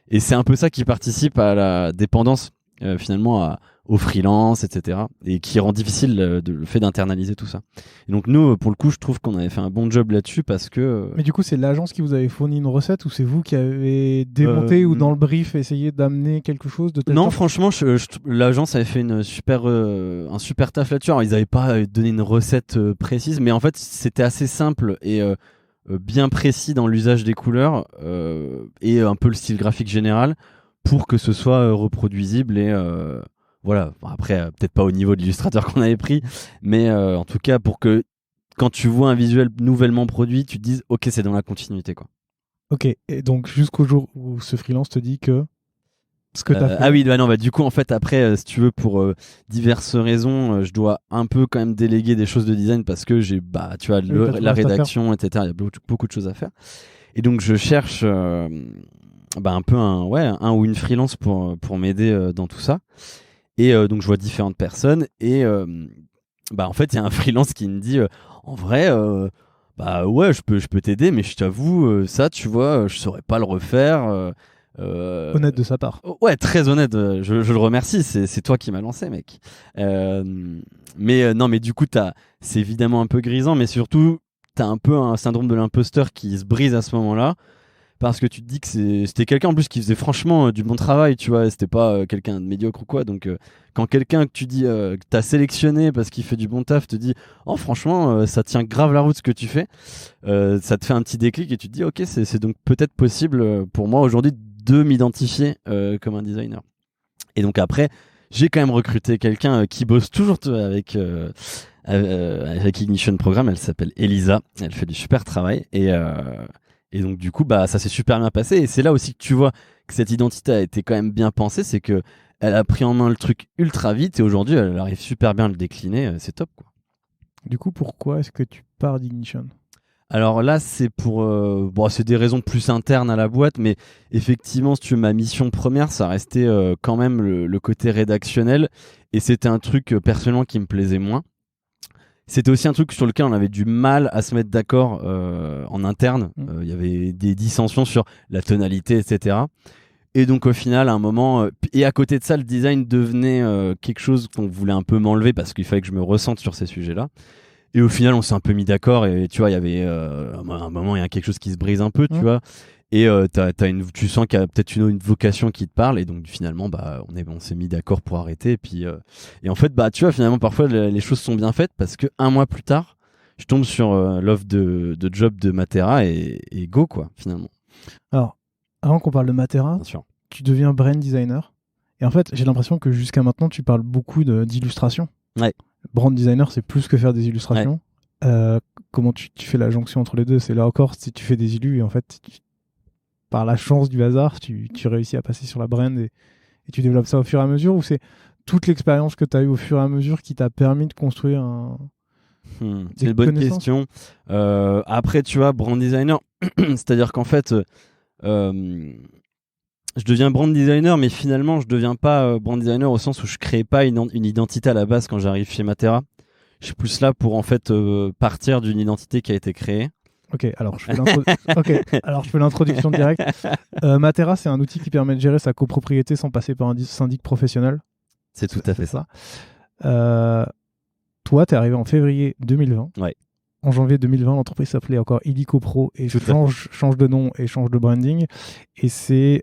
Et c'est un peu ça qui participe à la dépendance, finalement, au freelance, etc. Et qui rend difficile le fait d'internaliser tout ça. Et donc nous, pour le coup, je trouve qu'on avait fait un bon job là-dessus, parce que... Mais du coup, c'est l'agence qui vous avait fourni une recette ou c'est vous qui avez démonté ou dans le brief essayé d'amener quelque chose de tel Non, sorte? franchement, l'agence avait fait un super taf là-dessus. Alors, ils n'avaient pas donné une recette précise, mais en fait, c'était assez simple et bien précis dans l'usage des couleurs et un peu le style graphique général, pour que ce soit reproduisible et... voilà, bon, après, peut-être pas au niveau de l'illustrateur qu'on avait pris, mais en tout cas pour que quand tu vois un visuel nouvellement produit, tu te dises ok, c'est dans la continuité, quoi. Ok, et donc jusqu'au jour où ce freelance te dit que ce que tu as fait... Ah oui, bah non, bah du coup en fait après, si tu veux, pour diverses raisons, je dois un peu quand même déléguer des choses de design, parce que j'ai tu vois t'as tout le la reste à rédaction, etc. Il y a beaucoup de choses à faire, et donc je cherche un peu un ou une freelance pour m'aider dans tout ça. Et donc je vois différentes personnes, et en fait il y a un freelance qui me dit en vrai ouais, je peux t'aider, mais je t'avoue ça, tu vois, je saurais pas le refaire. Honnête de sa part. Ouais, très honnête, je le remercie, c'est toi qui m'as lancé, mec. Mais non, mais du coup c'est évidemment un peu grisant, mais surtout t'as un peu un syndrome de l'imposteur qui se brise à ce moment-là, parce que tu te dis que c'était quelqu'un en plus qui faisait franchement du bon travail, tu vois, c'était pas quelqu'un de médiocre ou quoi. Donc quand quelqu'un que tu dis que t'as sélectionné parce qu'il fait du bon taf te dit oh franchement ça tient grave la route ce que tu fais, ça te fait un petit déclic, et tu te dis ok, c'est donc peut-être possible pour moi aujourd'hui de m'identifier comme un designer. Et donc après j'ai quand même recruté quelqu'un qui bosse toujours avec Ignition Programme. Elle s'appelle Elisa, elle fait du super travail, et donc du coup ça s'est super bien passé, et c'est là aussi que tu vois que cette identité a été quand même bien pensée, c'est que elle a pris en main le truc ultra vite, et aujourd'hui elle arrive super bien à le décliner, c'est top, quoi. Du coup, pourquoi est-ce que tu pars d'Ignition? Alors là, c'est c'est des raisons plus internes à la boîte, mais effectivement, si tu veux, ma mission première, ça restait quand même le côté rédactionnel, et c'était un truc personnellement qui me plaisait moins. C'était aussi un truc sur lequel on avait du mal à se mettre d'accord en interne. Il y avait des dissensions sur la tonalité, etc. Et donc au final, à un moment, et à côté de ça, le design devenait quelque chose qu'on voulait un peu m'enlever parce qu'il fallait que je me ressente sur ces sujets-là. Et au final, on s'est un peu mis d'accord, et tu vois, il y avait à un moment, il y a quelque chose qui se brise un peu, tu vois. Et tu sens qu'il y a peut-être une vocation qui te parle, et donc finalement, on s'est mis d'accord pour arrêter. Et puis, et en fait, tu vois, finalement, parfois les choses sont bien faites parce que un mois plus tard, je tombe sur l'offre de job de Matera, et go, quoi, finalement. Alors, avant qu'on parle de Matera, Bien sûr. tu deviens brand designer. Et en fait, j'ai l'impression que jusqu'à maintenant, tu parles beaucoup d'illustration. Ouais. Brand designer, c'est plus que faire des illustrations. Ouais. Comment tu fais la jonction entre les deux? C'est là encore, si tu fais des illus, et en fait, par la chance du hasard, tu réussis à passer sur la brand et tu développes ça au fur et à mesure, ou c'est toute l'expérience que tu as eue au fur et à mesure qui t'a permis de construire c'est une bonne question. Après, tu vois, brand designer, c'est-à-dire qu'en fait, je deviens brand designer, mais finalement, je deviens pas brand designer au sens où je crée pas une identité à la base quand j'arrive chez Matera. Je suis plus là pour en fait partir d'une identité qui a été créée. Ok, alors je fais l'introduction directe. Matera, c'est un outil qui permet de gérer sa copropriété sans passer par un syndic professionnel. C'est tout à fait ça. Toi, tu es arrivé en février 2020. Ouais. En janvier 2020, l'entreprise s'appelait encore Illico Pro et change de nom et change de branding. Et c'est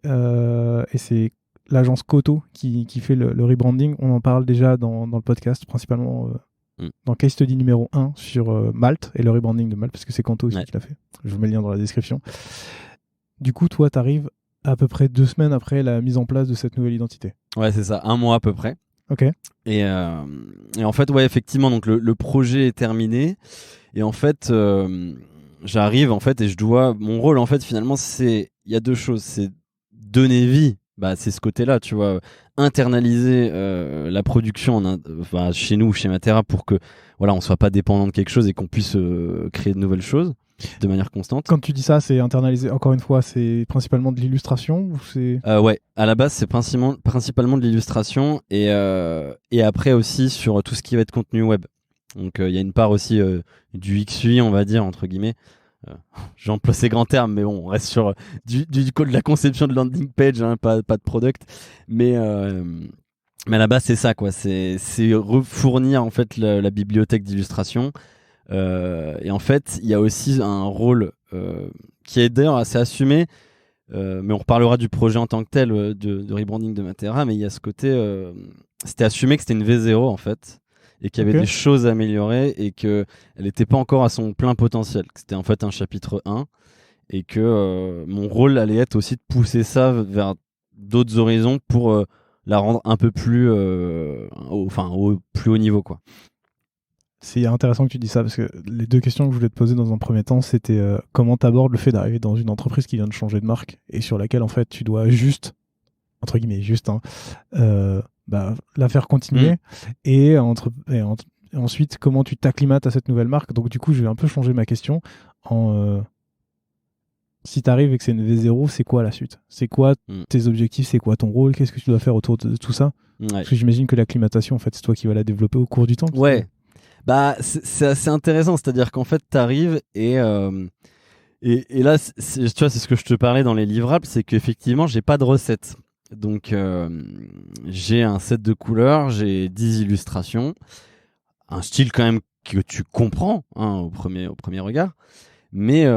l'agence Koto qui fait le rebranding. On en parle déjà dans le podcast, principalement dans Case Study numéro 1 sur Malte et le rebranding de Malte, parce que c'est Kanto aussi qui l'a fait. Je vous mets le lien dans la description. Du coup, toi, tu arrives à peu près 2 semaines après la mise en place de cette nouvelle identité. Ouais, c'est ça, 1 mois à peu près. Ok. Et en fait, ouais, effectivement, donc le projet est terminé. Et en fait, j'arrive en fait et je dois. Mon rôle, en fait, finalement, il y a 2 choses. C'est donner vie. C'est ce côté-là, tu vois, internaliser la production chez nous, chez Matera, pour que voilà, on soit pas dépendant de quelque chose et qu'on puisse créer de nouvelles choses de manière constante. Quand tu dis ça, c'est internalisé, encore une fois, c'est principalement de l'illustration ou c'est... Ouais, à la base, c'est principalement de l'illustration, et après aussi sur tout ce qui va être contenu web. Donc il y a une part aussi du XUI, on va dire, entre guillemets. J'emploie ces grands termes, mais bon, on reste sur de la conception de landing page, hein, pas de product. Mais à la base, c'est ça, quoi. C'est refournir en fait la bibliothèque d'illustration. Et en fait, il y a aussi un rôle qui est d'ailleurs assez assumé, mais on reparlera du projet en tant que tel, de rebranding de Matera, mais il y a ce côté, c'était assumé que c'était une V0 en fait, et qu'il y avait des choses à améliorer, et qu'elle n'était pas encore à son plein potentiel, que c'était en fait un chapitre 1, et que mon rôle allait être aussi de pousser ça vers d'autres horizons pour la rendre un peu plus au plus haut niveau, quoi. C'est intéressant que tu dis ça, parce que les 2 questions que je voulais te poser dans un premier temps, c'était comment tu abordes le fait d'arriver dans une entreprise qui vient de changer de marque et sur laquelle en fait tu dois juste, entre guillemets juste, la faire continuer, et ensuite comment tu t'acclimates à cette nouvelle marque. Donc du coup, je vais un peu changer ma question en si tu arrives et que c'est une V0, c'est quoi la suite? C'est quoi tes objectifs? C'est quoi ton rôle? Qu'est-ce que tu dois faire autour de tout ça? Parce que j'imagine que l'acclimatation, en fait, c'est toi qui vas la développer au cours du temps. Ouais. C'est assez intéressant, c'est-à-dire qu'en fait, t'arrives et là, tu vois, c'est ce que je te parlais dans les livrables, c'est qu'effectivement, j'ai pas de recette. Donc, j'ai un set de couleurs, j'ai 10 illustrations, un style quand même que tu comprends, hein, au premier regard, mais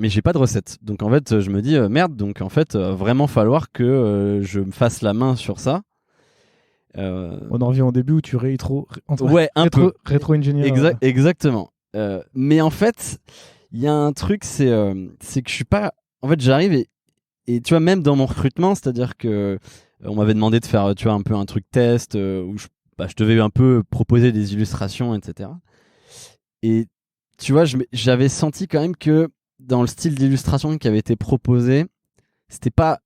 j'ai pas de recette. Donc, en fait, je me dis, merde, donc en fait, vraiment falloir que je me fasse la main sur ça. On en revient au début où tu rétro-ingénieur. Exactement. Mais en fait, il y a un truc, c'est que je suis pas. En fait, j'arrive et tu vois, même dans mon recrutement, c'est-à-dire que on m'avait demandé de faire, tu vois, un peu un truc test où je devais un peu proposer des illustrations, etc. Et tu vois, j'avais senti quand même que dans le style d'illustration qui avait été proposé, c'était pas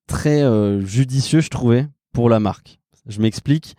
très judicieux, je trouvais, pour la marque. Je m'explique.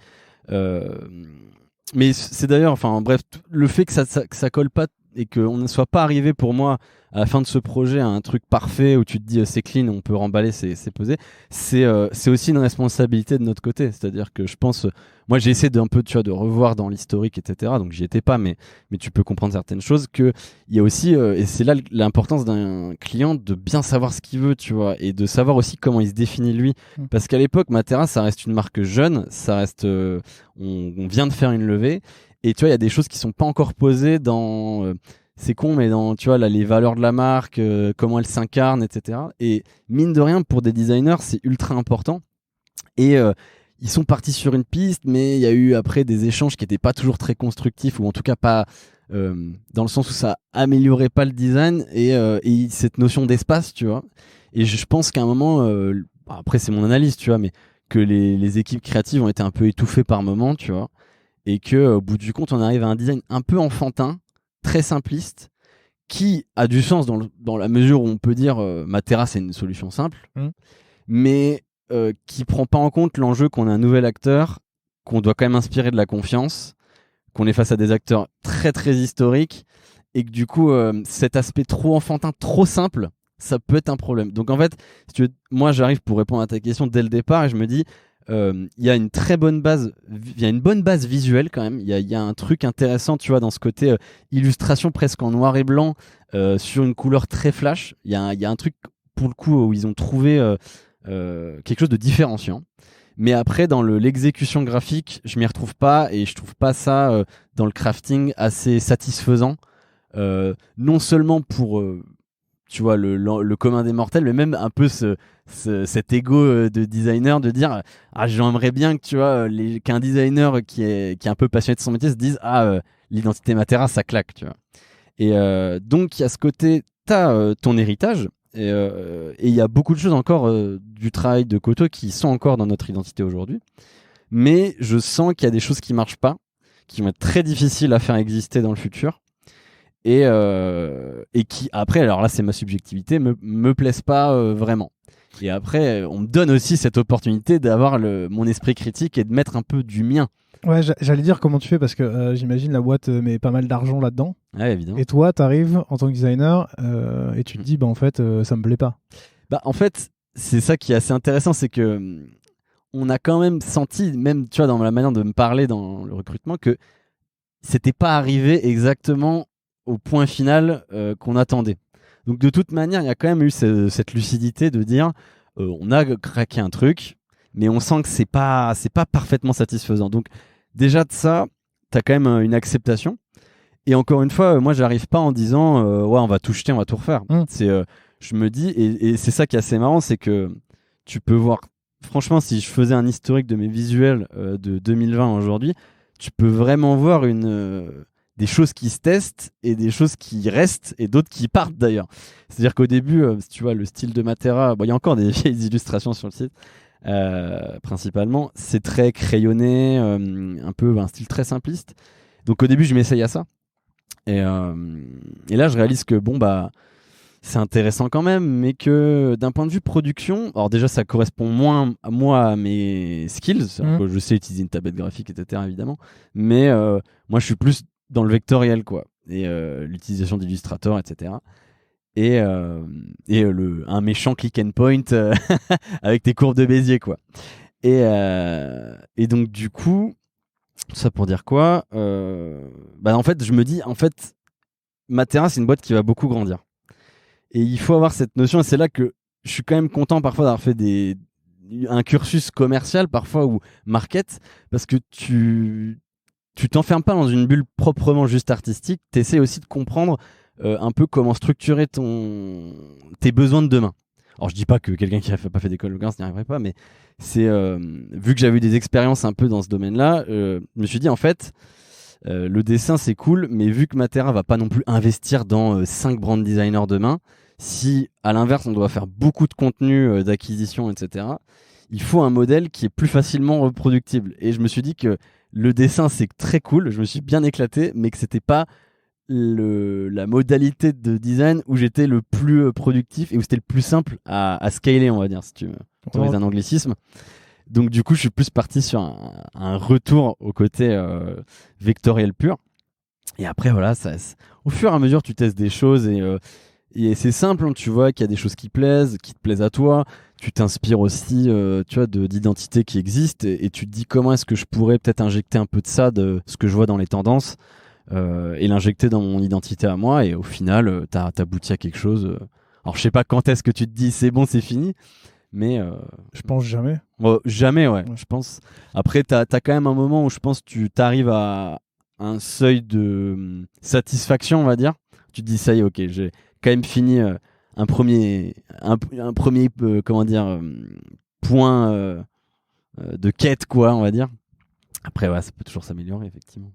Mais c'est d'ailleurs, enfin bref, le fait que ça colle pas et qu'on ne soit pas arrivé pour moi à la fin de ce projet à un truc parfait où tu te dis c'est clean, on peut remballer, c'est posé, c'est aussi une responsabilité de notre côté. C'est-à-dire que je pense, moi j'ai essayé d'un peu, tu vois, de revoir dans l'historique, etc. Donc j'y étais pas, mais tu peux comprendre certaines choses, qu'il y a aussi, et c'est là l'importance d'un client de bien savoir ce qu'il veut, tu vois, et de savoir aussi comment il se définit lui. Parce qu'à l'époque, Matera, ça reste une marque jeune, ça reste, on vient de faire une levée, et tu vois, il y a des choses qui sont pas encore posées dans c'est con, mais dans, tu vois, là, les valeurs de la marque, comment elle s'incarne, etc. Et mine de rien, pour des designers, c'est ultra important. Et ils sont partis sur une piste, mais il y a eu après des échanges qui n'étaient pas toujours très constructifs, ou en tout cas pas dans le sens où ça améliorait pas le design et cette notion d'espace, tu vois. Et je pense qu'à un moment, après c'est mon analyse, tu vois, mais que les équipes créatives ont été un peu étouffées par moment, tu vois. Et que au bout du compte, on arrive à un design un peu enfantin, très simpliste, qui a du sens dans la mesure où on peut dire Matera c'est une solution simple, mais qui prend pas en compte l'enjeu qu'on a un nouvel acteur, qu'on doit quand même inspirer de la confiance, qu'on est face à des acteurs très très historiques, et que du coup cet aspect trop enfantin, trop simple, ça peut être un problème. Donc en fait, si tu veux, moi j'arrive pour répondre à ta question dès le départ et je me dis il y a une très bonne base, il y a une bonne base visuelle quand même. Il y a un truc intéressant, tu vois, dans ce côté illustration presque en noir et blanc sur une couleur très flash. Il y a un truc pour le coup où ils ont trouvé quelque chose de différenciant. Mais après, dans l'exécution graphique, je m'y retrouve pas et je trouve pas ça dans le crafting assez satisfaisant. Non seulement pour tu vois, le commun des mortels, mais même un peu cet ego de designer de dire j'aimerais bien que tu vois qu'un designer qui est un peu passionné de son métier se dise l'identité Matera ça claque, tu vois. Et donc il y a ce côté, t'as ton héritage et il y a beaucoup de choses encore du travail de Koto qui sont encore dans notre identité aujourd'hui, mais je sens qu'il y a des choses qui marchent pas, qui vont être très difficiles à faire exister dans le futur. Et qui après, alors là c'est ma subjectivité, me plaisent pas vraiment. Et après on me donne aussi cette opportunité d'avoir mon esprit critique et de mettre un peu du mien. Ouais, j'allais dire comment tu fais parce que j'imagine la boîte met pas mal d'argent là-dedans. Ouais, évidemment. Et toi, t'arrives en tant que designer et tu te dis, bah en fait, ça me plaît pas. Bah en fait, c'est ça qui est assez intéressant, c'est que on a quand même senti, même tu vois dans la manière de me parler dans le recrutement, que c'était pas arrivé exactement au point final qu'on attendait. Donc de toute manière, il y a quand même eu cette lucidité de dire on a craqué un truc, mais on sent que c'est pas parfaitement satisfaisant. Donc déjà de ça, tu as quand même une acceptation. Et encore une fois, moi j'arrive pas en disant ouais, on va tout jeter, on va tout refaire. C'est je me dis et c'est ça qui est assez marrant, c'est que tu peux voir franchement si je faisais un historique de mes visuels de 2020 aujourd'hui, tu peux vraiment voir des choses qui se testent et des choses qui restent et d'autres qui partent d'ailleurs. C'est-à-dire qu'au début, si tu vois le style de Matera, il y a encore des vieilles illustrations sur le site, principalement, c'est très crayonné, un peu un style très simpliste. Donc au début, je m'essaye à ça. Et là, je réalise que bon, bah, c'est intéressant quand même, mais que d'un point de vue production, alors déjà, ça correspond moins à moi, à mes skills. Que je sais utiliser une tablette graphique, etc., évidemment. Mais moi, je suis plus dans le vectoriel, quoi. Et l'utilisation d'Illustrator, etc. Et un méchant click and point avec tes courbes de Bézier, quoi. Et donc, du coup, tout ça pour dire quoi en fait, je me dis, en fait, Matera, c'est une boîte qui va beaucoup grandir. Et il faut avoir cette notion, et c'est là que je suis quand même content parfois d'avoir fait un cursus commercial, parfois, ou market, parce que tu t'enfermes pas dans une bulle proprement juste artistique, tu essaies aussi de comprendre un peu comment structurer tes besoins de demain. Alors je dis pas que quelqu'un qui n'a pas fait d'école de commerce n'y arriverait pas, mais c'est vu que j'avais eu des expériences un peu dans ce domaine-là, je me suis dit en fait le dessin c'est cool, mais vu que Matera va pas non plus investir dans 5 brand designers demain, si à l'inverse on doit faire beaucoup de contenu d'acquisition, etc., il faut un modèle qui est plus facilement reproductible. Et je me suis dit que le dessin c'est très cool, je me suis bien éclaté, mais que c'était pas la modalité de design où j'étais le plus productif et où c'était le plus simple à scaler, on va dire, si tu utilises un anglicisme. Donc du coup, je suis plus parti sur un retour au côté vectoriel pur. Et après, voilà, au fur et à mesure, tu testes des choses et c'est simple, hein, tu vois qu'il y a des choses qui te plaisent à toi. Tu t'inspires aussi, tu vois, d'identités qui existent et tu te dis comment est-ce que je pourrais peut-être injecter un peu de ça, de ce que je vois dans les tendances et l'injecter dans mon identité à moi. Et au final, t'aboutis à quelque chose. Alors, je sais pas quand est-ce que tu te dis c'est bon, c'est fini, mais Je pense jamais. jamais, ouais, Ouais. je pense. Après, t'as quand même un moment où je pense que tu t'arrives à un seuil de satisfaction, on va dire. Tu te dis ça y est, ok, j'ai quand même fini un premier comment dire point de quête, quoi, on va dire. Après, ouais, ça peut toujours s'améliorer, effectivement.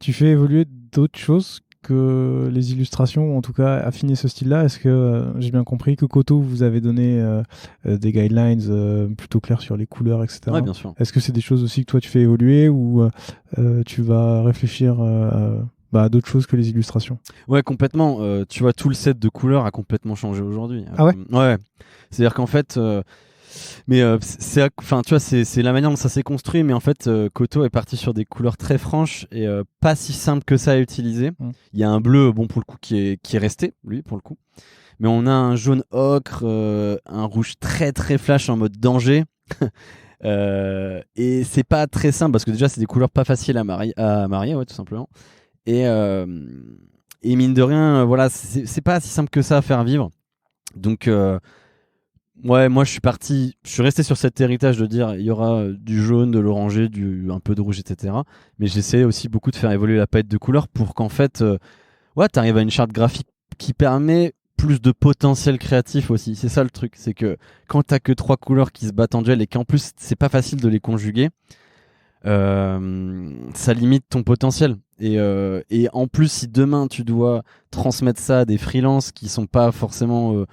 Tu fais évoluer d'autres choses que les illustrations, ou en tout cas affiner ce style-là. Est-ce que j'ai bien compris que Koto vous avez donné des guidelines plutôt clairs sur les couleurs, etc. Ouais, bien sûr. Est-ce que c'est des choses aussi que toi tu fais évoluer ou tu vas réfléchir à d'autres choses que les illustrations? Ouais, complètement. Tu vois, tout le set de couleurs a complètement changé aujourd'hui. Ah ouais? Ouais. C'est-à-dire qu'en fait, enfin, tu vois, c'est la manière dont ça s'est construit, mais en fait, Koto est parti sur des couleurs très franches et pas si simples que ça à utiliser. Il y a un bleu, bon, pour le coup, qui est resté, lui, pour le coup. Mais on a un jaune ocre, un rouge très très flash en mode danger. Et c'est pas très simple parce que déjà, c'est des couleurs pas faciles à marier, ouais, tout simplement. Et, euh, et mine de rien, voilà, c'est pas si simple que ça à faire vivre. Donc, ouais, moi je suis resté sur cet héritage de dire il y aura du jaune, de l'orangé, un peu de rouge, etc. Mais j'essaie aussi beaucoup de faire évoluer la palette de couleurs pour qu'en fait, ouais, t'arrives à une charte graphique qui permet plus de potentiel créatif aussi. C'est ça le truc, c'est que quand t'as que 3 couleurs qui se battent en duel et qu'en plus c'est pas facile de les conjuguer, ça limite ton potentiel. Et en plus, si demain tu dois transmettre ça à des freelances qui sont pas forcément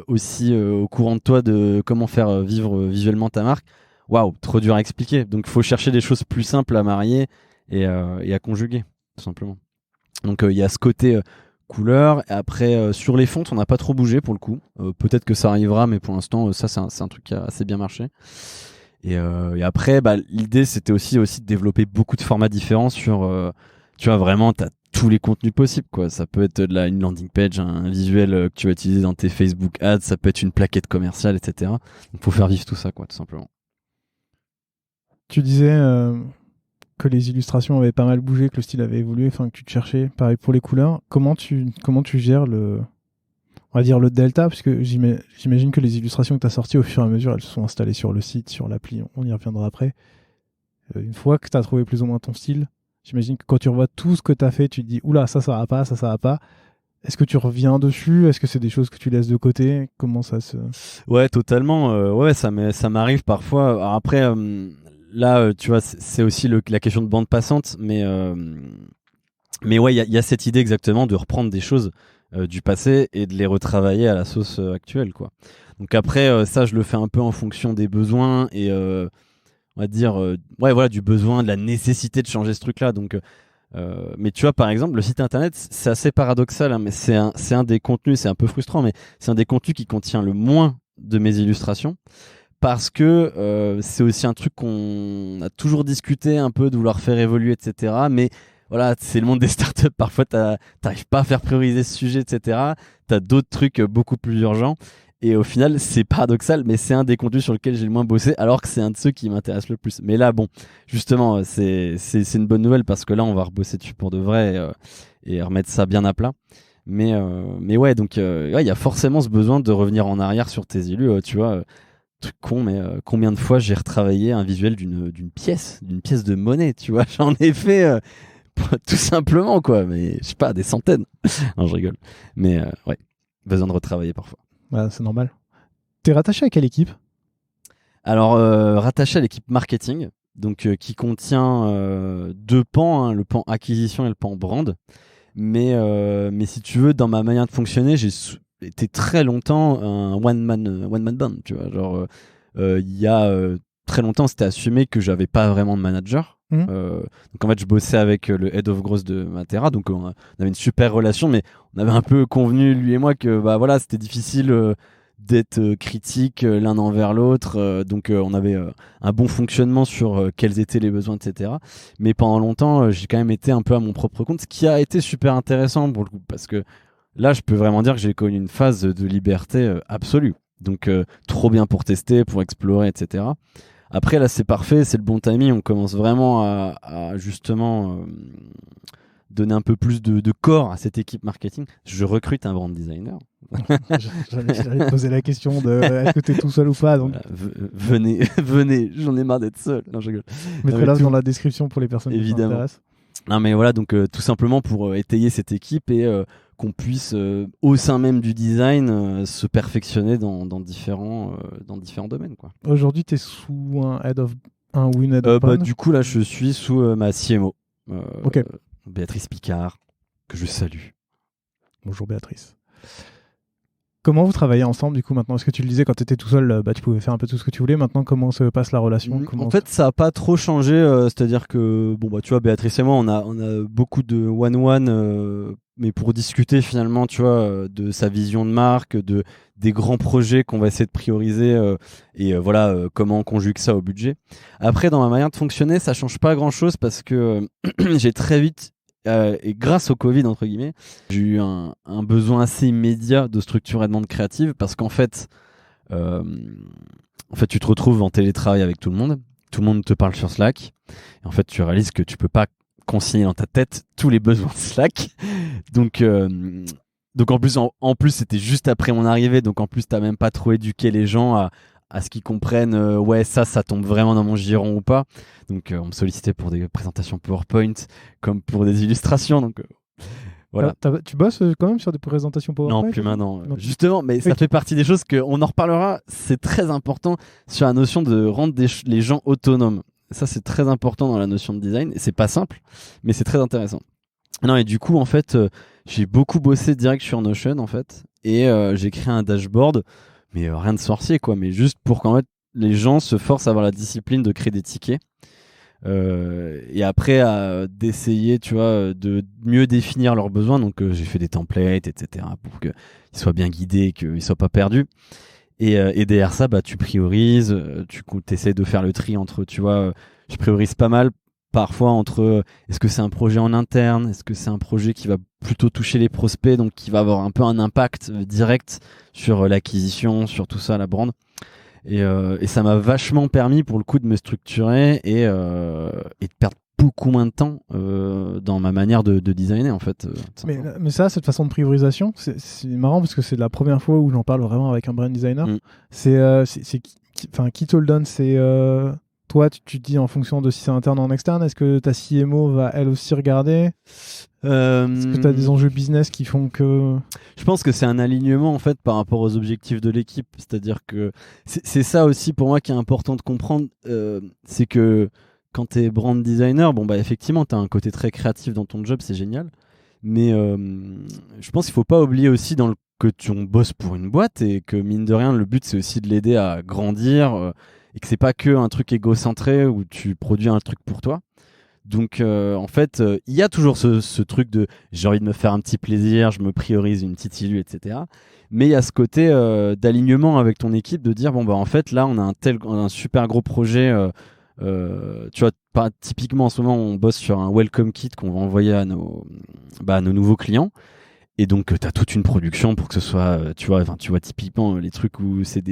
aussi au courant de toi de comment faire vivre visuellement ta marque, waouh, trop dur à expliquer. Donc, il faut chercher des choses plus simples à marier et à conjuguer, tout simplement. Donc, il y a ce côté couleur. Et après, sur les fontes, on n'a pas trop bougé pour le coup. Peut-être que ça arrivera, mais pour l'instant, ça, c'est un truc qui a assez bien marché. Et après, bah, l'idée, c'était aussi de développer beaucoup de formats différents sur, tu vois, vraiment, t'as tous les contenus possibles, quoi. Ça peut être une landing page, un visuel que tu vas utiliser dans tes Facebook ads, ça peut être une plaquette commerciale, etc. Donc, faut faire vivre tout ça, quoi, tout simplement. Tu disais que les illustrations avaient pas mal bougé, que le style avait évolué, enfin que tu te cherchais. Pareil pour les couleurs. Comment tu gères on va dire le delta, parce que j'imagine que les illustrations que tu as sorties au fur et à mesure, elles se sont installées sur le site, sur l'appli, on y reviendra après. Une fois que tu as trouvé plus ou moins ton style, j'imagine que quand tu revois tout ce que tu as fait, tu te dis oula, ça va pas, ça va pas. Est-ce que tu reviens dessus? Est-ce que c'est des choses que tu laisses de côté? Comment ça se... Ouais, totalement. Ouais, ça m'arrive parfois. Alors après, là, tu vois, c'est aussi la question de bande passante, mais ouais, il y a cette idée exactement de reprendre des choses du passé et de les retravailler à la sauce actuelle, quoi. Donc après, ça, je le fais un peu en fonction des besoins et on va dire, ouais, voilà, du besoin, de la nécessité de changer ce truc-là. Donc, mais tu vois, par exemple, le site internet, c'est assez paradoxal, hein, mais c'est un des contenus, c'est un peu frustrant, mais c'est un des contenus qui contient le moins de mes illustrations. Parce que c'est aussi un truc qu'on a toujours discuté un peu de vouloir faire évoluer, etc. Mais voilà, c'est le monde des startups. Parfois, t'arrives pas à faire prioriser ce sujet, etc. T'as d'autres trucs beaucoup plus urgents. Et au final, c'est paradoxal, mais c'est un des contenus sur lequel j'ai le moins bossé, alors que c'est un de ceux qui m'intéresse le plus. Mais là, bon, justement, c'est une bonne nouvelle parce que là, on va rebosser dessus pour de vrai et remettre ça bien à plat. Mais ouais, donc ouais, il y a forcément ce besoin de revenir en arrière sur tes illus, tu vois. Truc con, mais combien de fois j'ai retravaillé un visuel d'une pièce de monnaie, tu vois. J'en ai fait tout simplement, quoi, mais je sais pas, des centaines. Non, je rigole. Mais ouais, besoin de retravailler parfois. Voilà, c'est normal. T'es rattaché à quelle équipe? Alors, rattaché à l'équipe marketing, donc qui contient 2 pans, hein, le pan acquisition et le pan brand. Mais si tu veux, dans ma manière de fonctionner, j'ai été très longtemps un one man band, tu vois. Genre, il y a très longtemps, c'était assumé que j'avais pas vraiment de manager. Donc en fait, je bossais avec le head of growth de Matera, donc on avait une super relation, mais on avait un peu convenu lui et moi que bah voilà, c'était difficile d'être critiques l'un envers l'autre. Donc on avait un bon fonctionnement sur quels étaient les besoins, etc. Mais pendant longtemps, j'ai quand même été un peu à mon propre compte, ce qui a été super intéressant pour le coup, parce que là, je peux vraiment dire que j'ai connu une phase de liberté absolue. Donc trop bien pour tester, pour explorer, etc. Après, là, c'est parfait, c'est le bon timing. On commence vraiment à justement donner un peu plus de corps à cette équipe marketing. Je recrute un brand designer. J'allais te poser la question de est-ce que tu es tout seul ou pas. Donc... Voilà, venez, j'en ai marre d'être seul. Non, je rigole. Je mettrai là dans la description pour les personnes qui s'intéressent. Non, mais voilà, donc tout simplement pour étayer cette équipe et qu'on puisse, au sein même du design, se perfectionner dans différents domaines, quoi. Aujourd'hui, tu es sous un head of ou une head of brand. Du coup, là, je suis sous ma CMO, Ok. Béatrice Picard, que je salue. Bonjour Béatrice. Comment vous travaillez ensemble du coup maintenant? Est-ce que tu le disais quand tu étais tout seul, tu pouvais faire un peu tout ce que tu voulais. Maintenant, comment se passe la relation? En fait, ça n'a pas trop changé. C'est-à-dire que, tu vois, Béatrice et moi, on a beaucoup de one-one, mais pour discuter finalement, tu vois, de sa vision de marque, des grands projets qu'on va essayer de prioriser et voilà, comment on conjugue ça au budget. Après, dans ma manière de fonctionner, ça change pas grand-chose parce que j'ai très vite et grâce au Covid, entre guillemets, j'ai eu un besoin assez immédiat de structure et de demande créative parce qu'en fait, tu te retrouves en télétravail avec tout le monde te parle sur Slack, et en fait, tu réalises que tu peux pas consigner dans ta tête tous les besoins de Slack. Donc en plus, c'était juste après mon arrivée, donc en plus, t'as même pas trop éduqué les gens à ce qu'ils comprennent, ouais, ça tombe vraiment dans mon giron ou pas. Donc on me sollicitait pour des présentations PowerPoint comme pour des illustrations, donc voilà. Tu bosses quand même sur des présentations PowerPoint? Non, plus maintenant. Justement, mais ça fait partie des choses qu'on en reparlera. C'est très important sur la notion de rendre les gens autonomes. Ça, c'est très important dans la notion de design. Et c'est pas simple, mais c'est très intéressant. Non, et du coup, en fait, j'ai beaucoup bossé direct sur Notion, en fait. Et j'ai créé un dashboard, mais rien de sorcier, quoi. Mais juste pour qu'en fait, les gens se forcent à avoir la discipline de créer des tickets. Et après d'essayer, tu vois, de mieux définir leurs besoins. Donc j'ai fait des templates, etc., pour qu'ils soient bien guidés, qu'ils ne soient pas perdus. Et derrière ça, tu priorises, tu essaies de faire le tri entre, tu vois, je priorise pas mal parfois entre est-ce que c'est un projet en interne, est-ce que c'est un projet qui va plutôt toucher les prospects, donc qui va avoir un peu un impact direct sur l'acquisition, sur tout ça, la brand. Et ça m'a vachement permis pour le coup de me structurer et de perdre beaucoup moins de temps dans ma manière de designer, en fait. Mais ça, cette façon de priorisation, c'est marrant parce que c'est la première fois où j'en parle vraiment avec un brand designer. Qui te le donne? C'est toi, tu te dis en fonction de si c'est interne ou en externe. Est-ce que ta CMO va elle aussi regarder? Est-ce que tu as des enjeux business qui font que... Je pense que c'est un alignement en fait par rapport aux objectifs de l'équipe. C'est-à-dire que c'est ça aussi pour moi qui est important de comprendre. C'est que quand tu es brand designer, effectivement, tu as un côté très créatif dans ton job, c'est génial. Mais je pense qu'il faut pas oublier aussi que on bosse pour une boîte et que mine de rien, le but c'est aussi de l'aider à grandir et que c'est pas que un truc égocentré où tu produis un truc pour toi. Donc en fait, il y a toujours ce truc de j'ai envie de me faire un petit plaisir, je me priorise une petite illu, etc. Mais il y a ce côté d'alignement avec ton équipe, de dire en fait là on a un super gros projet. Tu vois, typiquement en ce moment on bosse sur un welcome kit qu'on va envoyer à nos nouveaux clients. Et donc tu as toute une production pour que ce soit, tu vois typiquement les trucs où c'est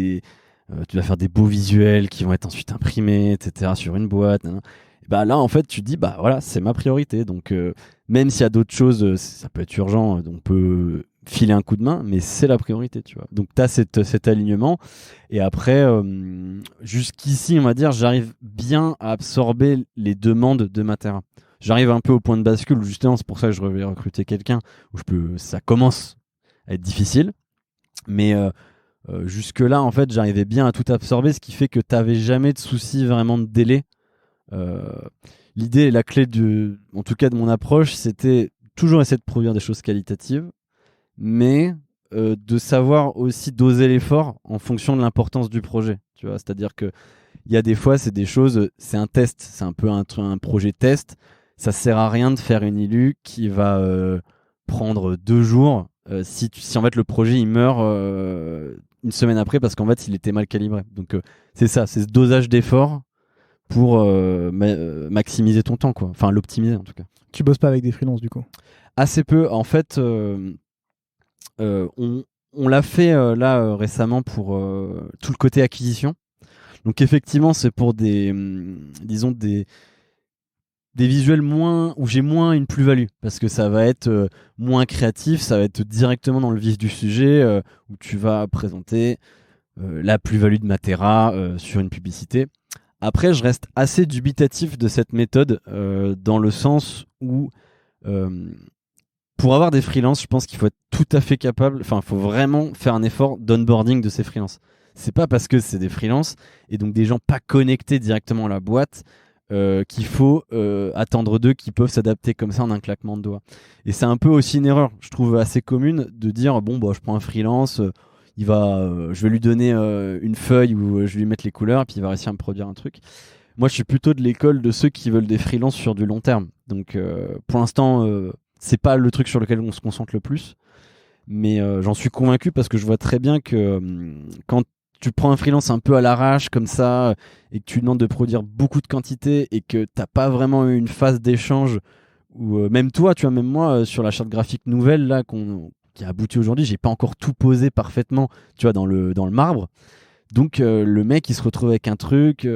tu vas faire des beaux visuels qui vont être ensuite imprimés, etc. sur une boîte. Là en fait tu te dis voilà, c'est ma priorité, donc même s'il y a d'autres choses, ça peut être urgent, on peut filer un coup de main, mais c'est la priorité, tu vois. Donc tu as cet alignement, et après jusqu'ici on va dire j'arrive bien à absorber les demandes de ma terre. J'arrive un peu au point de bascule où justement c'est pour ça que je vais recruter quelqu'un où ça commence à être difficile, mais jusque là en fait j'arrivais bien à tout absorber, ce qui fait que tu n'avais jamais de souci vraiment de délai. L'idée et la clé en tout cas de mon approche, c'était toujours essayer de produire des choses qualitatives, mais de savoir aussi doser l'effort en fonction de l'importance du projet, tu vois. C'est-à-dire que il y a des fois c'est des choses, c'est un test, c'est un peu un projet test, ça sert à rien de faire une illu qui va prendre 2 jours si en fait le projet il meurt une semaine après parce qu'en fait il était mal calibré. Donc c'est ça, c'est ce dosage d'effort pour maximiser ton temps, quoi. Enfin l'optimiser en tout cas. Tu bosses pas avec des freelances du coup? Assez peu. En fait, on l'a fait là récemment pour tout le côté acquisition. Donc effectivement, c'est pour disons des visuels où j'ai moins une plus-value parce que ça va être moins créatif, ça va être directement dans le vif du sujet où tu vas présenter la plus-value de Matera sur une publicité. Après, je reste assez dubitatif de cette méthode dans le sens où pour avoir des freelances, je pense qu'il faut être tout à fait capable, enfin, il faut vraiment faire un effort d'onboarding de ces freelances. C'est pas parce que c'est des freelances et donc des gens pas connectés directement à la boîte qu'il faut attendre d'eux qui peuvent s'adapter comme ça en un claquement de doigts. Et c'est un peu aussi une erreur, je trouve assez commune, de dire bon, bah, je prends un freelance, je vais lui donner une feuille où je vais lui mettre les couleurs et puis il va réussir à me produire un truc. Moi, je suis plutôt de l'école de ceux qui veulent des freelances sur du long terme. Donc, pour l'instant, c'est pas le truc sur lequel on se concentre le plus. Mais j'en suis convaincu parce que je vois très bien que quand tu prends un freelance un peu à l'arrache comme ça et que tu lui demandes de produire beaucoup de quantité et que t'as pas vraiment eu une phase d'échange où même toi, tu vois, même moi, sur la charte graphique nouvelle là qui a abouti aujourd'hui, j'ai pas encore tout posé parfaitement, tu vois, dans le marbre. Donc le mec il se retrouve avec un truc,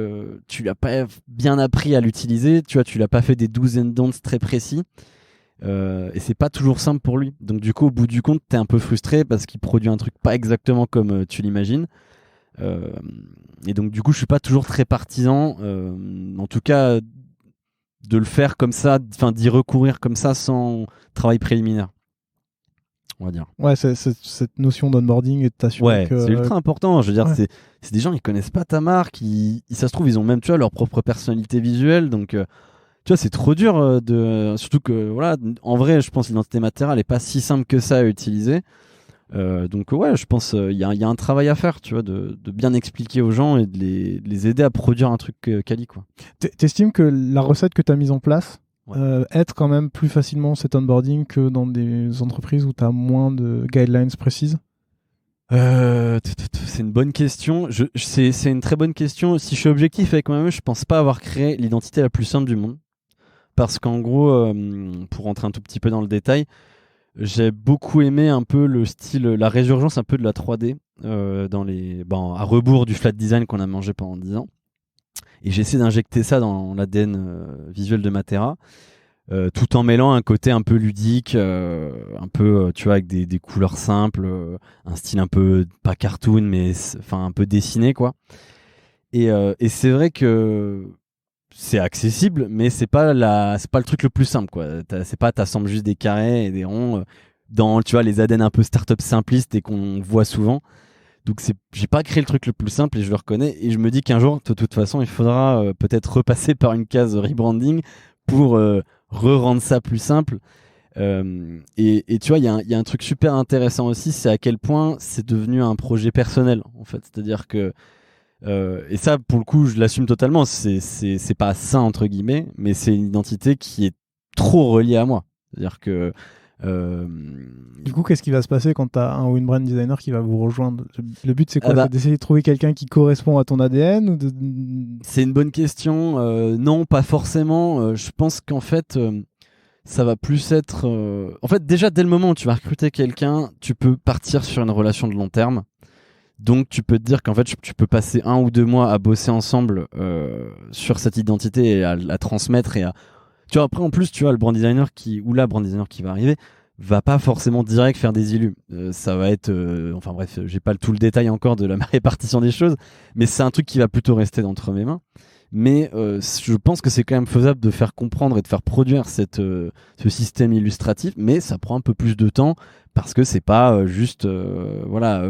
tu l'as pas bien appris à l'utiliser, tu vois, tu l'as pas fait des do's and don'ts très précis. Et c'est pas toujours simple pour lui. Donc du coup, au bout du compte, t'es un peu frustré parce qu'il produit un truc pas exactement comme tu l'imagines. Et donc du coup, je suis pas toujours très partisan, en tout cas, de le faire comme ça, enfin d'y recourir comme ça sans travail préliminaire, on va dire. Ouais, cette notion d'onboarding et de t'assurer Ouais, que... c'est ultra important. Je veux dire, Ouais. c'est des gens, ils connaissent pas ta marque, ça se trouve, ils ont même, tu vois, leur propre personnalité visuelle, donc tu vois, c'est trop dur surtout que, voilà, en vrai, je pense que l'identité Matera, elle est pas si simple que ça à utiliser. Donc, ouais, je pense il y a un travail à faire, tu vois, de bien expliquer aux gens et de les aider à produire un truc quali, quoi. T'estimes que la recette que tu as mise en place Ouais. aide quand même plus facilement cet onboarding que dans des entreprises où tu as moins de guidelines précises? C'est une bonne question. C'est une très bonne question. Si je suis objectif avec moi-même, je pense pas avoir créé l'identité la plus simple du monde. Parce qu'en gros, pour rentrer un tout petit peu dans le détail, j'ai beaucoup aimé un peu le style, la résurgence un peu de la 3D à rebours du flat design qu'on a mangé pendant 10 ans. Et j'ai essayé d'injecter ça dans l'ADN visuel de Matera, tout en mêlant un côté un peu ludique, un peu, tu vois, avec des couleurs simples, un style un peu, pas cartoon, mais enfin un peu dessiné, quoi. Et c'est vrai que c'est accessible, mais c'est pas le truc le plus simple, quoi. C'est pas, t'assembles juste des carrés et des ronds dans, tu vois, les ADN un peu start-up simplistes et qu'on voit souvent. Donc j'ai pas créé le truc le plus simple et je le reconnais. Et je me dis qu'un jour, de toute façon, il faudra peut-être repasser par une case rebranding pour re-rendre ça plus simple. Et tu vois, il y a un truc super intéressant aussi, c'est à quel point c'est devenu un projet personnel, en fait. C'est-à-dire que et ça, pour le coup, je l'assume totalement. C'est pas ça, entre guillemets, mais c'est une identité qui est trop reliée à moi. C'est-à-dire que. Du coup, qu'est-ce qui va se passer quand tu as un ou une brand designer qui va vous rejoindre? Le but, c'est quoi? C'est d'essayer de trouver quelqu'un qui correspond à ton ADN ou C'est une bonne question. Non, pas forcément. Je pense qu'en fait, ça va plus être. En fait, déjà, dès le moment où tu vas recruter quelqu'un, tu peux partir sur une relation de long terme. Donc tu peux te dire qu'en fait tu peux passer 1 ou 2 mois à bosser ensemble sur cette identité et à la transmettre tu vois, après en plus tu vois le brand designer la brand designer qui va arriver va pas forcément direct faire des illus. Ça va être enfin bref, j'ai pas tout le détail encore de la répartition des choses, mais c'est un truc qui va plutôt rester entre mes mains. Mais je pense que c'est quand même faisable de faire comprendre et de faire produire ce système illustratif, mais ça prend un peu plus de temps parce que c'est pas juste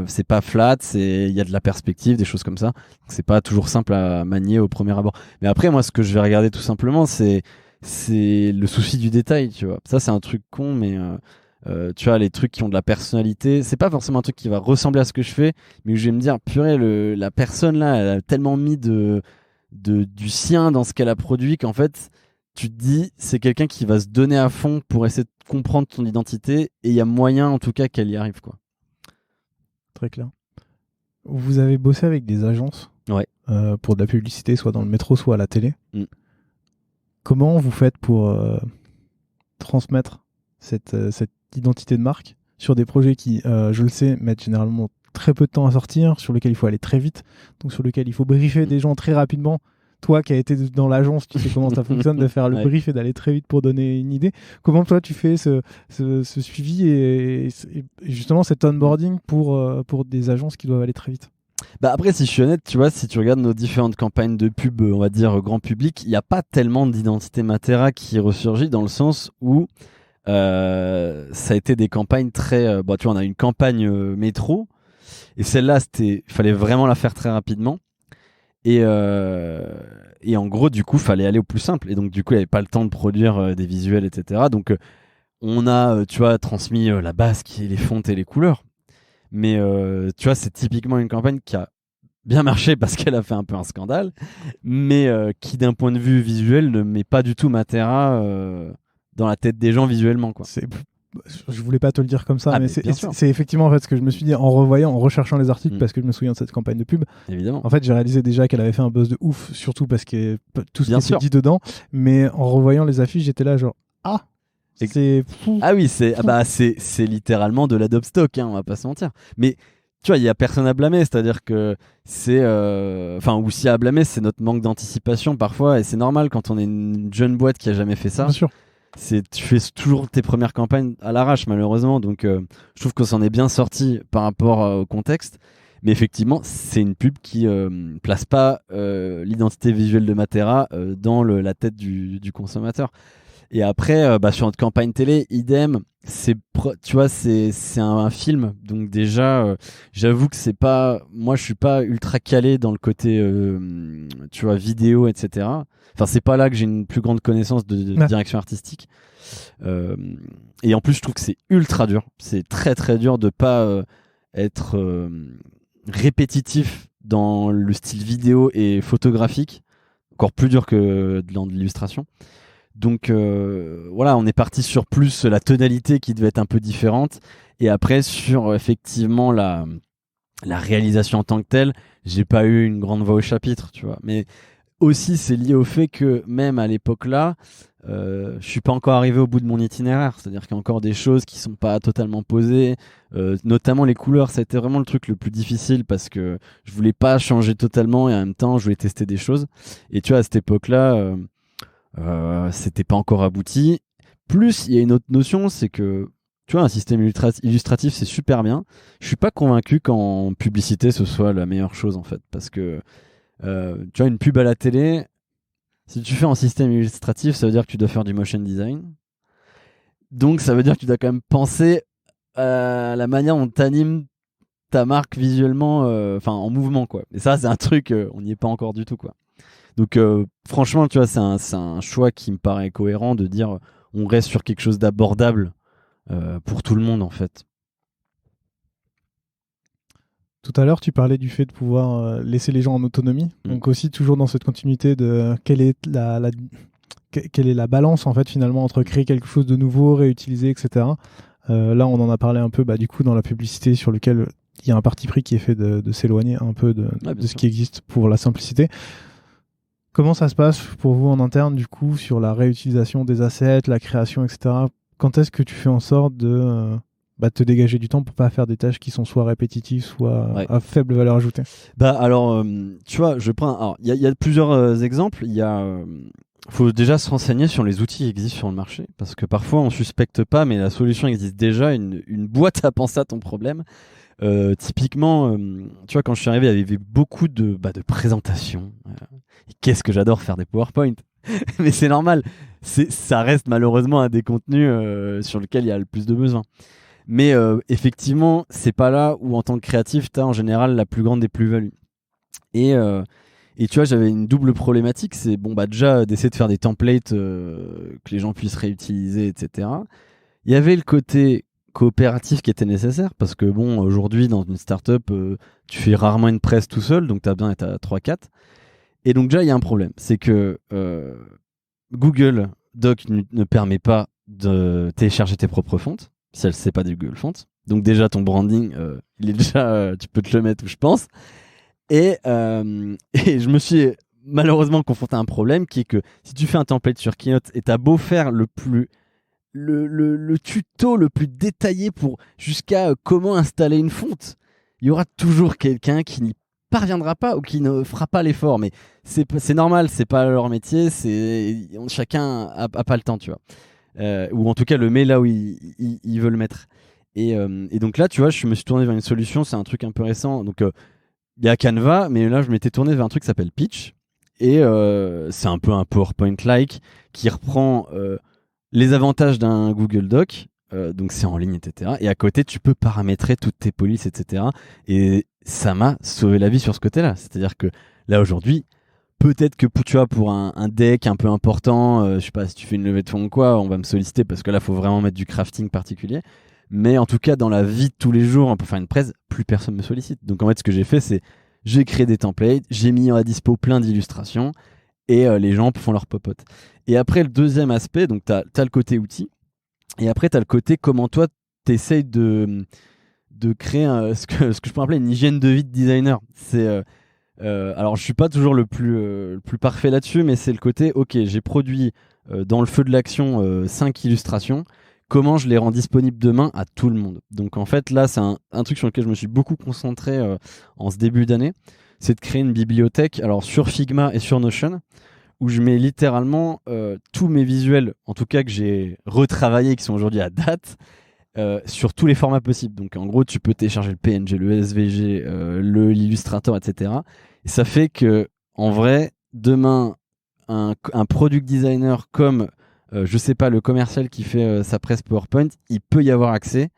c'est pas flat, il y a de la perspective, des choses comme ça. C'est pas toujours simple à manier au premier abord. Mais après moi ce que je vais regarder tout simplement c'est le souci du détail, tu vois. Ça c'est un truc con, mais tu vois, les trucs qui ont de la personnalité, c'est pas forcément un truc qui va ressembler à ce que je fais, mais où je vais me dire purée, la personne là elle a tellement mis du sien dans ce qu'elle a produit qu'en fait tu te dis c'est quelqu'un qui va se donner à fond pour essayer de comprendre ton identité et il y a moyen en tout cas qu'elle y arrive, quoi. Très clair. vous avez bossé avec des agences Ouais. pour de la publicité, soit dans le métro, soit à la télé. Comment vous faites pour transmettre cette identité de marque sur des projets qui, je le sais, mettent généralement très peu de temps à sortir, sur lesquels il faut aller très vite, donc sur lesquels il faut briefer des gens très rapidement. Toi qui as été dans l'agence, tu sais comment ça fonctionne, de faire le brief et d'aller très vite pour donner une idée. Comment toi tu fais ce suivi et justement cet onboarding pour des agences qui doivent aller très vite? Bah après, si je suis honnête, tu vois, si tu regardes nos différentes campagnes de pub, on va dire grand public, il n'y a pas tellement d'identité Matera qui ressurgit, dans le sens où ça a été des campagnes très... tu vois, on a une campagne métro, et celle-là, il fallait vraiment la faire très rapidement. Et en gros, du coup, fallait aller au plus simple. Et donc, du coup, il n'y avait pas le temps de produire des visuels, etc. Donc, on a, tu vois, transmis la base qui est les fontes et les couleurs. Mais, tu vois, c'est typiquement une campagne qui a bien marché parce qu'elle a fait un peu un scandale, mais qui, d'un point de vue visuel, ne met pas du tout Matera dans la tête des gens visuellement, quoi. Je voulais pas te le dire comme ça, mais bien sûr. c'est effectivement en fait ce que je me suis dit en revoyant, en recherchant les articles, parce que je me souviens de cette campagne de pub. Évidemment. En fait, j'ai réalisé déjà qu'elle avait fait un buzz de ouf, surtout parce que tout ce qui était dit dedans. Mais en revoyant les affiches, j'étais là genre c'est fou. Ah oui, c'est littéralement de l'Adobe Stock, hein, on va pas se mentir. Mais tu vois, il y a personne à blâmer, c'est-à-dire que c'est ou si à blâmer, c'est notre manque d'anticipation parfois, et c'est normal quand on est une jeune boîte qui a jamais fait ça. Bien sûr. Tu fais toujours tes premières campagnes à l'arrache, malheureusement, donc je trouve qu'on s'en est bien sorti par rapport au contexte. Mais effectivement, c'est une pub qui place pas l'identité visuelle de Matera dans la tête du consommateur. Et après, sur notre campagne télé, idem, tu vois, c'est un film, donc déjà, j'avoue que c'est pas, moi, je suis pas ultra calé dans le côté, tu vois, vidéo, etc. Enfin, c'est pas là que j'ai une plus grande connaissance de direction artistique. Et en plus, je trouve que c'est ultra dur. C'est très très dur de pas être répétitif dans le style vidéo et photographique. Encore plus dur que dans de l'illustration. Donc voilà, on est parti sur plus la tonalité qui devait être un peu différente, et après sur effectivement la réalisation en tant que telle, j'ai pas eu une grande voix au chapitre, tu vois. Mais aussi c'est lié au fait que même à l'époque là, je suis pas encore arrivé au bout de mon itinéraire, c'est-à-dire qu'il y a encore des choses qui sont pas totalement posées, notamment les couleurs, ça a été vraiment le truc le plus difficile parce que je voulais pas changer totalement et en même temps je voulais tester des choses. Et tu vois, à cette époque là, c'était pas encore abouti. Plus, il y a une autre notion, c'est que tu vois, un système illustratif, c'est super bien. Je suis pas convaincu qu'en publicité, ce soit la meilleure chose, en fait. Parce que, tu vois, une pub à la télé, si tu fais un système illustratif, ça veut dire que tu dois faire du motion design. Donc, ça veut dire que tu dois quand même penser à la manière dont tu animes ta marque visuellement, en mouvement, quoi. Et ça, c'est un truc, on n'y est pas encore du tout, quoi. Donc franchement, tu vois, c'est un choix qui me paraît cohérent de dire on reste sur quelque chose d'abordable pour tout le monde, en fait. Tout à l'heure, tu parlais du fait de pouvoir laisser les gens en autonomie. Donc aussi toujours dans cette continuité de quelle est la balance en fait finalement entre créer quelque chose de nouveau, réutiliser, etc. Là, on en a parlé un peu du coup dans la publicité sur lequel il y a un parti pris qui est fait de s'éloigner un peu de ce qui existe pour la simplicité. Comment ça se passe pour vous en interne, du coup, sur la réutilisation des assets, la création, etc. Quand est-ce que tu fais en sorte de te dégager du temps pour pas faire des tâches qui sont soit répétitives, soit à faible valeur ajoutée? Alors, tu vois, il y a plusieurs exemples. Faut déjà se renseigner sur les outils qui existent sur le marché, parce que parfois on suspecte pas, mais la solution existe déjà. Une boîte a pensé à ton problème. Typiquement, tu vois, quand je suis arrivé, il y avait beaucoup de présentations. Et qu'est-ce que j'adore faire des PowerPoint. Mais c'est normal. Ça reste malheureusement un des contenus sur lequel il y a le plus de besoin. Mais effectivement, c'est pas là où en tant que créatif, tu as en général la plus grande des plus-values. Et tu vois, j'avais une double problématique. C'est déjà d'essayer de faire des templates que les gens puissent réutiliser, etc. Il y avait le côté coopératif qui était nécessaire parce que aujourd'hui dans une startup tu fais rarement une presse tout seul, donc tu as besoin d'être à 3-4. Et donc déjà il y a un problème, c'est que Google Doc ne permet pas de télécharger tes propres fontes si elle ne sait pas des Google Fonts. Donc déjà ton branding, il est déjà, tu peux te le mettre où je pense. Et je me suis malheureusement confronté à un problème qui est que si tu fais un template sur Keynote et t'as beau faire le tuto le plus détaillé pour jusqu'à comment installer une fonte, il y aura toujours quelqu'un qui n'y parviendra pas ou qui ne fera pas l'effort. Mais c'est normal, c'est pas leur métier, chacun a pas le temps, tu vois. Ou en tout cas le met là où il veut le mettre. Et donc là, tu vois, je me suis tourné vers une solution, c'est un truc un peu récent. Donc il y a Canva, mais là je m'étais tourné vers un truc qui s'appelle Pitch. Et c'est un peu un PowerPoint-like qui reprend les avantages d'un Google Doc, donc c'est en ligne, etc. Et à côté, tu peux paramétrer toutes tes polices, etc. Et ça m'a sauvé la vie sur ce côté-là. C'est-à-dire que là, aujourd'hui, peut-être que tu vois, pour un deck un peu important, je sais pas, si tu fais une levée de fonds ou quoi, on va me solliciter parce que là, il faut vraiment mettre du crafting particulier. Mais en tout cas, dans la vie de tous les jours, pour faire une presse, plus personne me sollicite. Donc en fait, ce que j'ai fait, c'est j'ai créé des templates, j'ai mis à dispo plein d'illustrations, et les gens font leur popote. Et après, le deuxième aspect, donc tu as le côté outil, et après, tu as le côté comment toi, tu essayes de créer ce que je peux appeler une hygiène de vie de designer. Alors, je suis pas toujours le plus parfait là-dessus, mais c'est le côté, ok, j'ai produit dans le feu de l'action 5 illustrations, comment je les rends disponibles demain à tout le monde. Donc en fait, là, c'est un truc sur lequel je me suis beaucoup concentré en ce début d'année, c'est de créer une bibliothèque, alors sur Figma et sur Notion, où je mets littéralement tous mes visuels, en tout cas que j'ai retravaillés, qui sont aujourd'hui à date, sur tous les formats possibles. Donc en gros, tu peux télécharger le PNG, le SVG, l'Illustrator, etc. Et ça fait que, en vrai, demain, un product designer comme, je sais pas, le commercial qui fait sa presse PowerPoint, il peut y avoir accès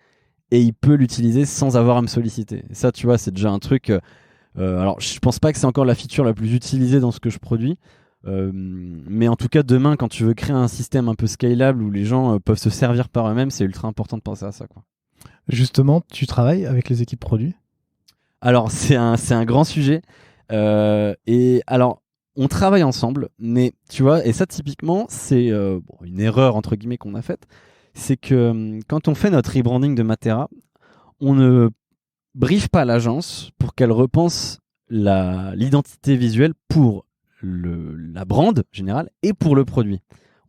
et il peut l'utiliser sans avoir à me solliciter. Et ça, tu vois, c'est déjà un truc. Alors, je pense pas que c'est encore la feature la plus utilisée dans ce que je produis. Mais en tout cas, demain, quand tu veux créer un système un peu scalable où les gens peuvent se servir par eux-mêmes, c'est ultra important de penser à ça, quoi. Justement, tu travailles avec les équipes produits? Alors, c'est un grand sujet. Et alors, on travaille ensemble, mais tu vois, et ça, typiquement, c'est une erreur, entre guillemets, qu'on a faite. C'est que quand on fait notre rebranding de Matera, on ne briefe pas l'agence pour qu'elle repense l'identité visuelle pour la brand générale et pour le produit.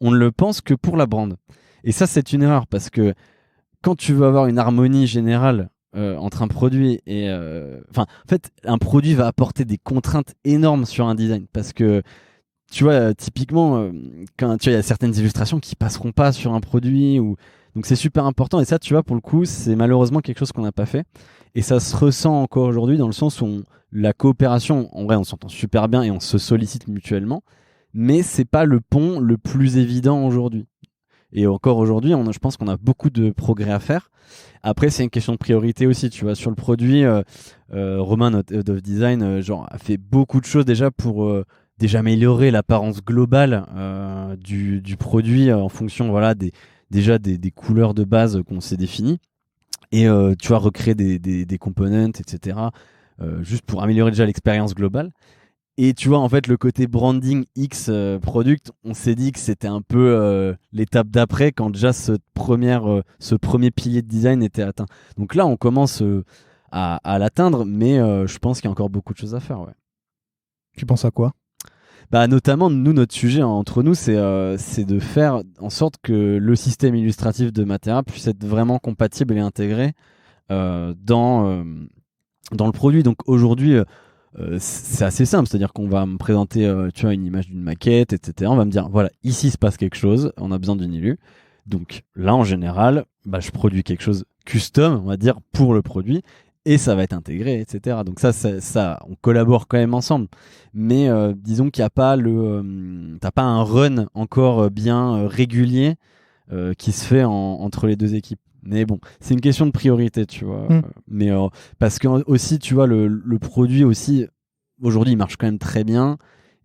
On ne le pense que pour la brand. Et ça, c'est une erreur parce que quand tu veux avoir une harmonie générale entre un produit et... en fait, un produit va apporter des contraintes énormes sur un design parce que, tu vois, typiquement, quand tu vois, il y a certaines illustrations qui passeront pas sur un produit ou... Donc c'est super important et ça, tu vois, pour le coup, c'est malheureusement quelque chose qu'on n'a pas fait. Et ça se ressent encore aujourd'hui dans le sens où la coopération, en vrai, on s'entend super bien et on se sollicite mutuellement, mais c'est pas le pont le plus évident aujourd'hui. Et encore aujourd'hui, je pense qu'on a beaucoup de progrès à faire. Après, c'est une question de priorité aussi, tu vois. Sur le produit, Romain, notre Head of Design, a fait beaucoup de choses déjà pour déjà améliorer l'apparence globale du produit en fonction, voilà, des couleurs de base qu'on s'est définies. Et tu vois, recréer des components, etc. Juste pour améliorer déjà l'expérience globale. Et tu vois, en fait, le côté branding X product, on s'est dit que c'était un peu l'étape d'après quand déjà ce premier pilier de design était atteint. Donc là, on commence à l'atteindre, mais je pense qu'il y a encore beaucoup de choses à faire. Ouais. Tu penses à quoi? Bah, notamment, nous, notre sujet entre nous, c'est de faire en sorte que le système illustratif de Matera puisse être vraiment compatible et intégré dans le produit. Donc aujourd'hui, c'est assez simple, c'est-à-dire qu'on va me présenter tu vois, une image d'une maquette, etc. On va me dire, voilà, ici se passe quelque chose, on a besoin d'une illu. Donc là, en général, bah, je produis quelque chose custom, on va dire, pour le produit, et ça va être intégré, etc. Donc ça, on collabore quand même ensemble. Mais disons qu'il n'y a pas t'as pas un run encore bien régulier qui se fait entre les deux équipes. Mais bon, c'est une question de priorité, tu vois. Mais parce que aussi, tu vois, le produit aussi, aujourd'hui, il marche quand même très bien.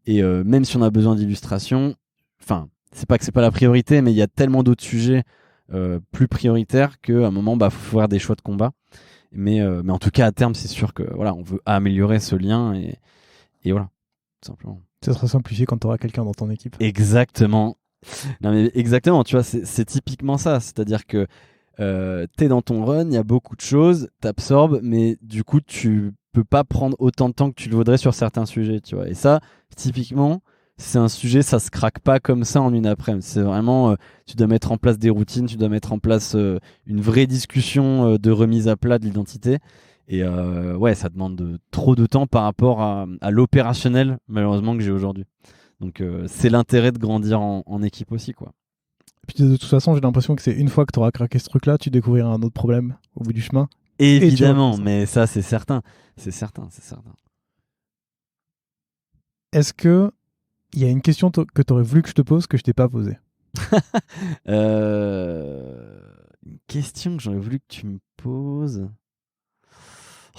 Et même si on a besoin d'illustration, enfin, c'est pas que c'est pas la priorité, mais il y a tellement d'autres sujets plus prioritaires qu'à un moment, bah, faut faire des choix de combat. Mais en tout cas, à terme, c'est sûr que voilà, on veut améliorer ce lien et voilà, tout simplement. Ça sera simplifié quand tu auras quelqu'un dans ton équipe. Exactement. Non mais exactement, tu vois, c'est typiquement ça. C'est-à-dire que t'es dans ton run, il y a beaucoup de choses, t'absorbes, mais du coup, tu peux pas prendre autant de temps que tu le voudrais sur certains sujets, tu vois. Et ça, typiquement, c'est un sujet, ça se craque pas comme ça en une après-midi. C'est vraiment, tu dois mettre en place des routines, tu dois mettre en place une vraie discussion de remise à plat de l'identité. Et ouais, ça demande trop de temps par rapport à l'opérationnel, malheureusement, que j'ai aujourd'hui. Donc, c'est l'intérêt de grandir en équipe aussi, quoi. Et puis de toute façon, j'ai l'impression que c'est une fois que tu auras craqué ce truc-là, tu découvriras un autre problème au bout du chemin. Évidemment, mais ça, c'est certain. C'est certain. Est-ce que il y a une question que tu aurais voulu que je te pose que je t'ai pas posée? Une question que j'aurais voulu que tu me poses.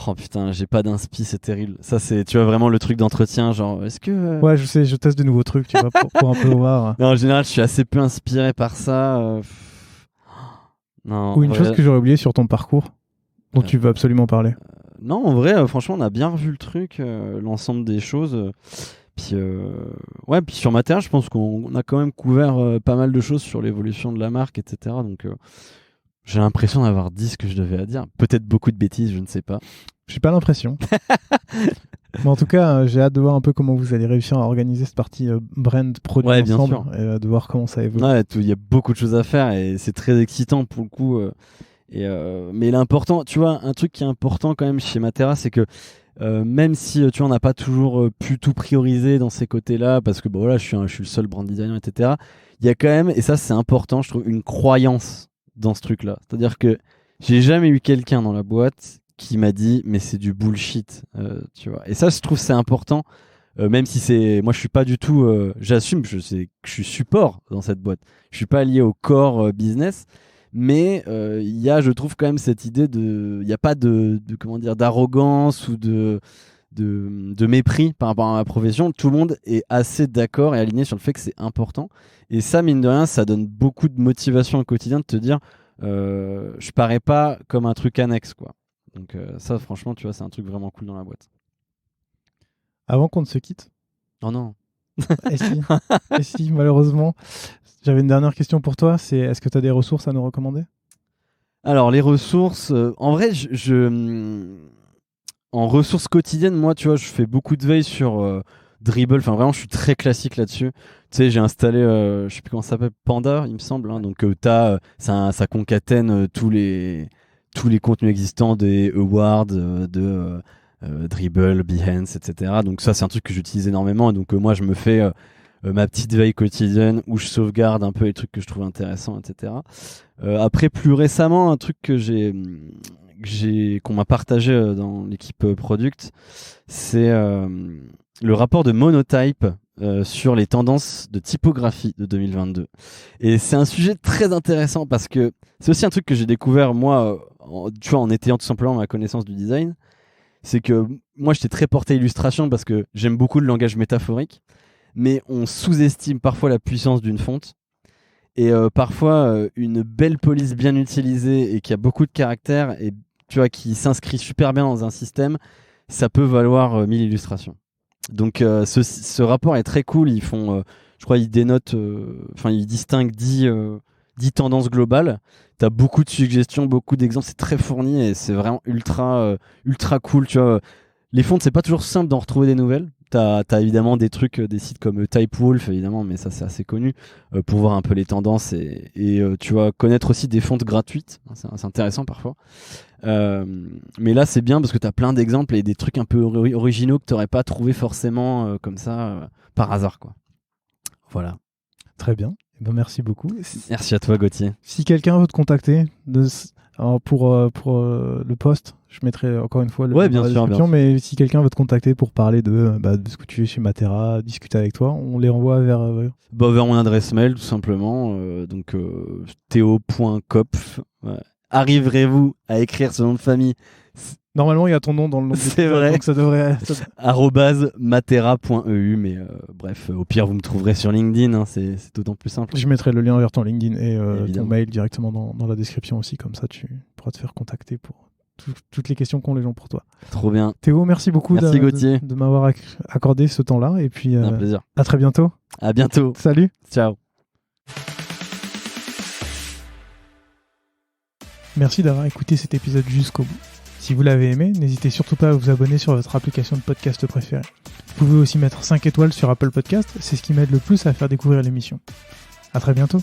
Oh putain, j'ai pas d'inspi, c'est terrible. Ça, c'est, tu vois, vraiment le truc d'entretien, genre, est-ce que... Ouais, je sais, je teste de nouveaux trucs, tu vois, pour un peu voir. Non, en général, je suis assez peu inspiré par ça. Non, Ou une en chose vrai- que j'aurais oublié sur ton parcours, dont tu veux absolument parler. Non, en vrai, franchement, on a bien revu le truc, l'ensemble des choses. Puis, ouais, puis sur Matera, je pense qu'on a quand même couvert pas mal de choses sur l'évolution de la marque, etc. Donc, j'ai l'impression d'avoir dit ce que je devais à dire. Peut-être beaucoup de bêtises, je ne sais pas. J'ai pas l'impression. Mais en tout cas, j'ai hâte de voir un peu comment vous allez réussir à organiser cette partie brand produit Ouais, bien ensemble sûr. et de voir comment ça évolue. Ouais, il y a beaucoup de choses à faire et c'est très excitant pour le coup. Mais l'important, tu vois, un truc qui est important quand même chez Matera, c'est que même si tu vois, on n'a pas toujours pu tout prioriser dans ces côtés-là, parce que bon, voilà, je suis le seul brand designer, etc. Il y a quand même, et ça c'est important, je trouve, une croyance dans ce truc-là. C'est-à-dire que j'ai jamais eu quelqu'un dans la boîte qui m'a dit mais c'est du bullshit, tu vois. Et ça, je trouve c'est important, même si c'est, moi je suis pas du tout, j'assume, je sais que je suis support dans cette boîte. Je suis pas lié au core business. Mais il y a, je trouve, quand même cette idée de. Il n'y a pas comment dire, d'arrogance ou de mépris par rapport à ma profession. Tout le monde est assez d'accord et aligné sur le fait que c'est important. Et ça, mine de rien, ça donne beaucoup de motivation au quotidien de te dire je parais pas comme un truc annexe, quoi. Donc, ça, franchement, tu vois, c'est un truc vraiment cool dans la boîte. Avant qu'on ne se quitte, Oh non. et si, malheureusement, j'avais une dernière question pour toi, c'est est-ce que tu as des ressources à nous recommander? Alors, les ressources, en vrai, en ressources quotidiennes, moi, tu vois, je fais beaucoup de veille sur Dribble. Enfin, vraiment, je suis très classique là-dessus. Tu sais, j'ai installé, je sais plus comment ça s'appelle, Panda, il me semble. Hein. Donc, ça concatène tous les contenus existants des awards, de Dribble, Behance, etc. Donc, ça, c'est un truc que j'utilise énormément. Et donc, moi, je me fais ma petite veille quotidienne où je sauvegarde un peu les trucs que je trouve intéressants, etc. Après, plus récemment, un truc qu'on m'a partagé dans l'équipe product, c'est le rapport de Monotype sur les tendances de typographie de 2022. Et c'est un sujet très intéressant parce que c'est aussi un truc que j'ai découvert moi, tu vois, en étayant tout simplement ma connaissance du design. C'est que moi, j'étais très porté illustration parce que j'aime beaucoup le langage métaphorique, mais on sous-estime parfois la puissance d'une fonte. Et parfois, une belle police bien utilisée et qui a beaucoup de caractère et tu vois, qui s'inscrit super bien dans un système, ça peut valoir 1000 illustrations. Donc ce rapport est très cool. Ils font, je crois, ils dénotent, enfin ils distinguent 10 tendances globales. T'as beaucoup de suggestions, beaucoup d'exemples. C'est très fourni et c'est vraiment ultra cool. Tu vois, les fontes, c'est pas toujours simple d'en retrouver des nouvelles. T'as évidemment des trucs, des sites comme Typewolf, évidemment, mais ça c'est assez connu pour voir un peu les tendances et tu vas connaître aussi des fontes gratuites. C'est intéressant parfois. Mais là c'est bien parce que t'as plein d'exemples et des trucs un peu originaux que t'aurais pas trouvé forcément comme ça par hasard, quoi. Voilà. Très bien. Eh ben, merci beaucoup. Merci à toi, Gauthier. Si quelqu'un veut te contacter alors pour le poste, je mettrai encore une fois le Ouais, dans la bien sûr, description, bien sûr. mais si quelqu'un veut te contacter pour parler de ce que tu fais chez Matera, discuter avec toi, on les renvoie vers... Bah, vers mon adresse mail tout simplement. Donc theo.kopf. Ouais. Arriverez-vous à écrire ce nom de famille? Normalement, il y a ton nom dans le nom de C'est l'épisode, vrai. donc ça devrait... @matera.eu, mais bref, au pire vous me trouverez sur LinkedIn, hein, c'est d'autant plus simple. Je mettrai le lien vers ton LinkedIn et ton Évidemment. mail directement dans la description aussi, comme ça tu pourras te faire contacter pour toutes les questions qu'ont les gens pour toi. Trop bien, Théo, merci beaucoup Merci, Gauthier. de m'avoir accordé ce temps-là et puis un plaisir. à très bientôt. À bientôt. Salut. Ciao. Merci d'avoir écouté cet épisode jusqu'au bout. Si vous l'avez aimé, n'hésitez surtout pas à vous abonner sur votre application de podcast préférée. Vous pouvez aussi mettre 5 étoiles sur Apple Podcast, c'est ce qui m'aide le plus à faire découvrir l'émission. À très bientôt.